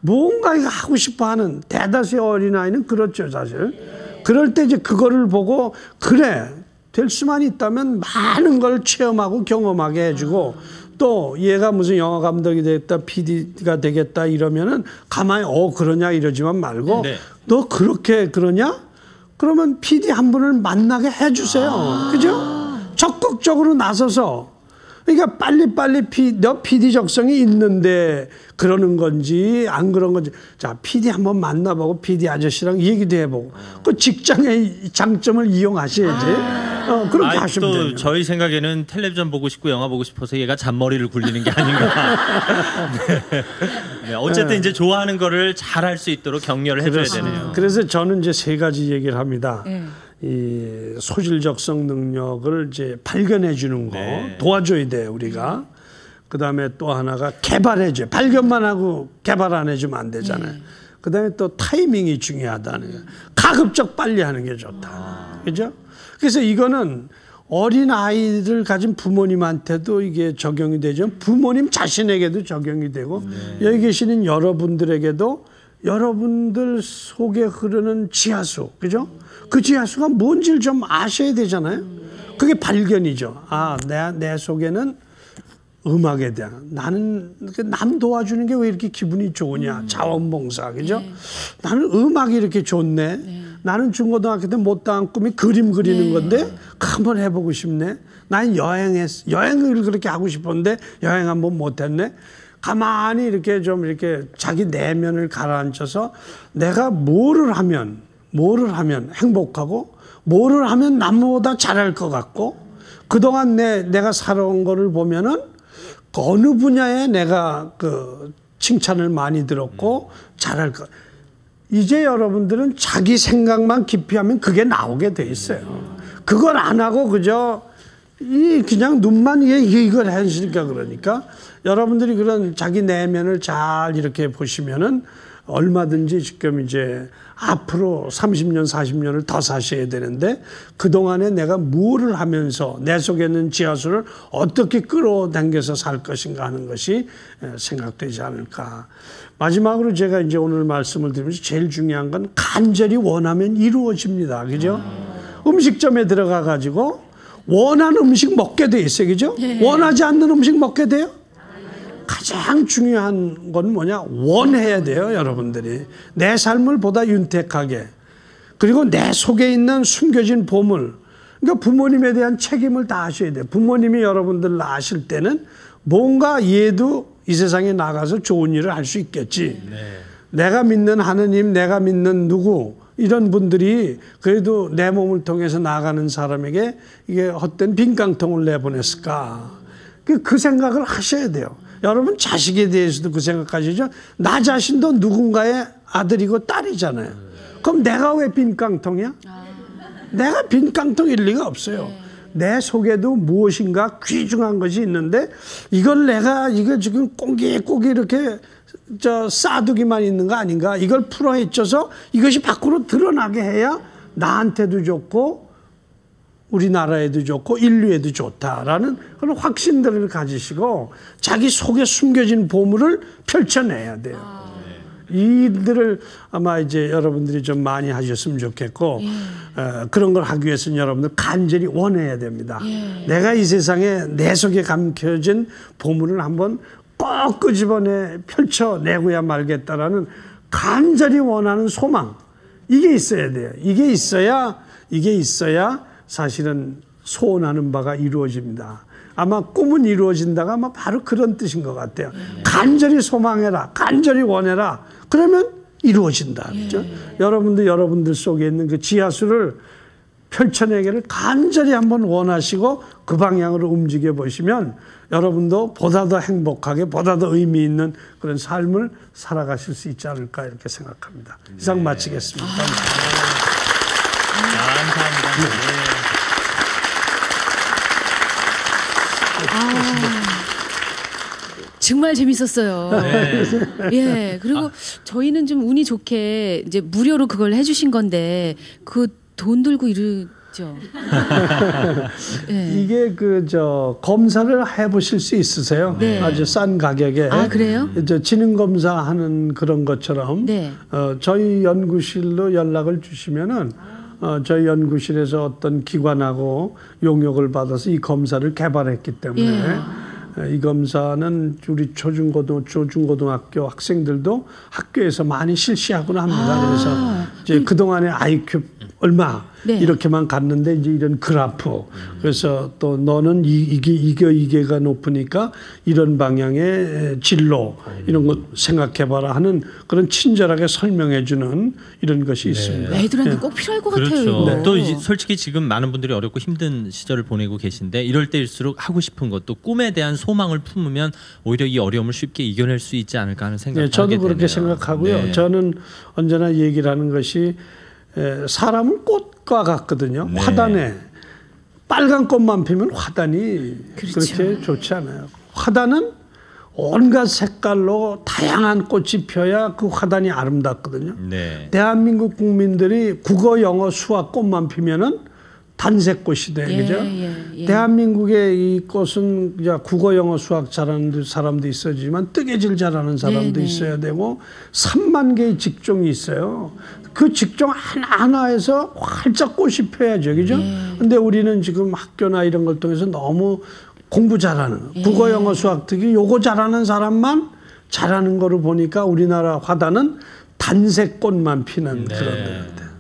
뭔가 하고 싶어하는 대다수의 어린아이는 그렇죠 사실. 그럴 때 이제 그거를 보고 그래 될 수만 있다면 많은 걸 체험하고 경험하게 해주고 또 얘가 무슨 영화 감독이 되겠다 PD가 되겠다 이러면은 가만히 그러냐 이러지만 말고 너 그렇게 그러냐? 그러면 PD 한 분을 만나게 해주세요. 그죠? 적극적으로 나서서 그러니까 빨리빨리 너 PD 적성이 있는데 그러는 건지 안 그런 건지 자 PD 한번 만나보고 PD 아저씨랑 얘기도 해보고 그 직장의 장점을 이용하셔야지. 그렇게 하시면 돼요. 또 저희 생각에는 텔레비전 보고 싶고 영화 보고 싶어서 얘가 잔머리를 굴리는 게 아닌가. 네, 어쨌든 이제 좋아하는 거를 잘할 수 있도록 격려를 해줘야 되네요. 그래서 저는 이제 세 가지 얘기를 합니다. 이 소질적성 능력을 이제 발견해 주는 거 도와줘야 돼요 우리가. 그다음에 또 하나가 개발해 줘요. 발견만 하고 개발 안 해주면 안 되잖아요. 그다음에 또 타이밍이 중요하다는 거예요. 가급적 빨리 하는 게 좋다. 그죠? 그래서 이거는 어린 아이를 가진 부모님한테도 이게 적용이 되죠. 부모님 자신에게도 적용이 되고 여기 계시는 여러분들에게도 여러분들 속에 흐르는 지하수, 그죠? 그 지하수가 뭔지를 좀 아셔야 되잖아요. 그게 발견이죠. 내 속에는 음악에 대한 나는 남 도와주는 게 왜 이렇게 기분이 좋으냐. 자원봉사, 그죠? 나는 음악이 이렇게 좋네. 나는 중고등학교 때 못다한 꿈이 그림 그리는 건데 한번 해보고 싶네. 나는 여행을 그렇게 하고 싶었는데 여행 한번 못했네. 가만히 이렇게 좀 이렇게 자기 내면을 가라앉혀서 내가 뭐를 하면 행복하고 뭐를 하면 남보다 잘할 것 같고 그동안 내가 살아온 거를 보면은 어느 분야에 내가 그 칭찬을 많이 들었고 잘할 것. 이제 여러분들은 자기 생각만 깊이 하면 그게 나오게 돼 있어요. 그걸 안 하고 그저 그냥 눈만 이걸 하시니까 그러니까 여러분들이 그런 자기 내면을 잘 이렇게 보시면은 얼마든지 지금 이제 앞으로 30년, 40년을 더 사셔야 되는데 그동안에 내가 뭐를 하면서 내 속에 있는 지하수를 어떻게 끌어당겨서 살 것인가 하는 것이 생각되지 않을까. 마지막으로 제가 이제 오늘 말씀을 드리면서 제일 중요한 건 간절히 원하면 이루어집니다. 그죠? 음식점에 들어가 가지고 원하는 음식 먹게 돼 있어요. 그죠? 원하지 않는 음식 먹게 돼요? 가장 중요한 건 뭐냐? 원해야 돼요, 여러분들이. 내 삶을 보다 윤택하게. 그리고 내 속에 있는 숨겨진 보물. 그러니까 부모님에 대한 책임을 다 하셔야 돼요. 부모님이 여러분들 낳으실 때는 뭔가 얘도 이 세상에 나가서 좋은 일을 할 수 있겠지. 내가 믿는 하느님, 내가 믿는 누구, 이런 분들이 그래도 내 몸을 통해서 나가는 사람에게 이게 헛된 빈깡통을 내보냈을까. 그 생각을 하셔야 돼요. 여러분 자식에 대해서도 그 생각하시죠. 나 자신도 누군가의 아들이고 딸이잖아요. 그럼 내가 왜 빈깡통이야? 내가 빈깡통일 리가 없어요. 내 속에도 무엇인가 귀중한 것이 있는데 이걸 이거 지금 꽁기꽁기 이렇게 쌓아두기만 있는 거 아닌가? 이걸 풀어헤쳐서 이것이 밖으로 드러나게 해야 나한테도 좋고 우리나라에도 좋고 인류에도 좋다라는 그런 확신들을 가지시고 자기 속에 숨겨진 보물을 펼쳐내야 돼요. 이들을 아마 이제 여러분들이 좀 많이 하셨으면 좋겠고 그런 걸 하기 위해서는 여러분들 간절히 원해야 됩니다. 내가 이 세상에 내 속에 감춰진 보물을 한번 꼭 끄집어내 펼쳐내고야 말겠다라는 간절히 원하는 소망, 이게 있어야 돼요. 이게 있어야 사실은 소원하는 바가 이루어집니다. 아마 꿈은 이루어진다가 아마 바로 그런 뜻인 것 같아요. 간절히 소망해라, 간절히 원해라. 그러면 이루어진다. 그렇죠? 여러분도 여러분들 속에 있는 그 지하수를 펼쳐내기를 간절히 한번 원하시고 그 방향으로 움직여 보시면 여러분도 보다 더 행복하게, 보다 더 의미 있는 그런 삶을 살아가실 수 있지 않을까 이렇게 생각합니다. 이상 마치겠습니다. 감사합니다. 정말 재밌었어요. 예, 그리고 저희는 좀 운이 좋게 이제 무료로 그걸 해주신 건데 그 돈 들고 이러죠. 이게 검사를 해보실 수 있으세요? 네. 아주 싼 가격에. 아, 그래요? 지능 검사하는 그런 것처럼. 네. 저희 연구실로 연락을 주시면은. 저희 연구실에서 어떤 기관하고 용역을 받아서 이 검사를 개발했기 때문에 이 검사는 우리 초중고등학교 학생들도 학교에서 많이 실시하곤 합니다. 그래서 이제 그동안의 IQ 얼마 이렇게만 갔는데 이제 이런 그래프. 그래서 또 너는 이게가 높으니까 이런 방향의 진로 이런 거 생각해봐라 하는 그런 친절하게 설명해주는 이런 것이 있습니다. 애들한테 꼭 필요할 것 같아요. 네. 또 솔직히 지금 많은 분들이 어렵고 힘든 시절을 보내고 계신데 이럴 때일수록 하고 싶은 것도 꿈에 대한 소망을 품으면 오히려 이 어려움을 쉽게 이겨낼 수 있지 않을까 하는 생각을 하게 되네요. 저도 그렇게 생각하고요. 저는 언제나 얘기를 하는 것이 사람은 꽃과 같거든요. 화단에 빨간 꽃만 피면 화단이 그렇게 좋지 않아요. 화단은 온갖 색깔로 다양한 꽃이 펴야 그 화단이 아름답거든요. 대한민국 국민들이 국어, 영어, 수학 꽃만 피면은 단색꽃이 돼, 그죠? 대한민국의 이 꽃은 국어, 영어, 수학 잘하는 사람도 있어지만 뜨개질 잘하는 사람도 있어야 되고 3만 개의 직종이 있어요. 그 직종 하나하나에서 활짝 꽃이 펴야죠, 그죠? 근데 우리는 지금 학교나 이런 걸 통해서 너무 공부 잘하는 국어, 영어, 수학 특히 요거 잘하는 사람만 잘하는 거를 보니까 우리나라 화단은 단색 꽃만 피는 그런 겁니다.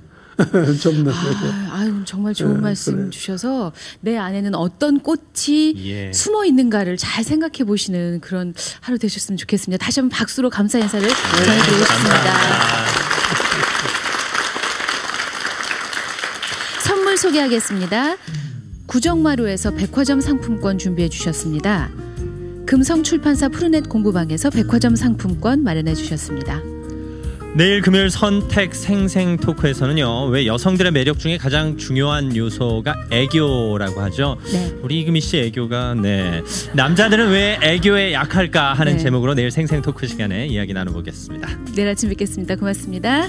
정말 좋은 말씀 주셔서 내 안에는 어떤 꽃이 숨어 있는가를 잘 생각해 보시는 그런 하루 되셨으면 좋겠습니다. 다시 한번 박수로 감사 인사를 전해드리고 싶습니다. 선물 소개하겠습니다. 구정마루에서 백화점 상품권 준비해 주셨습니다. 금성출판사 푸르넷 공부방에서 백화점 상품권 마련해 주셨습니다. 내일 금요일 선택 생생 토크에서는요, 왜 여성들의 매력 중에 가장 중요한 요소가 애교라고 하죠. 우리 이금희 씨 애교가 남자들은 왜 애교에 약할까 하는 제목으로 내일 생생 토크 시간에 이야기 나눠보겠습니다. 내일 아침 뵙겠습니다. 고맙습니다.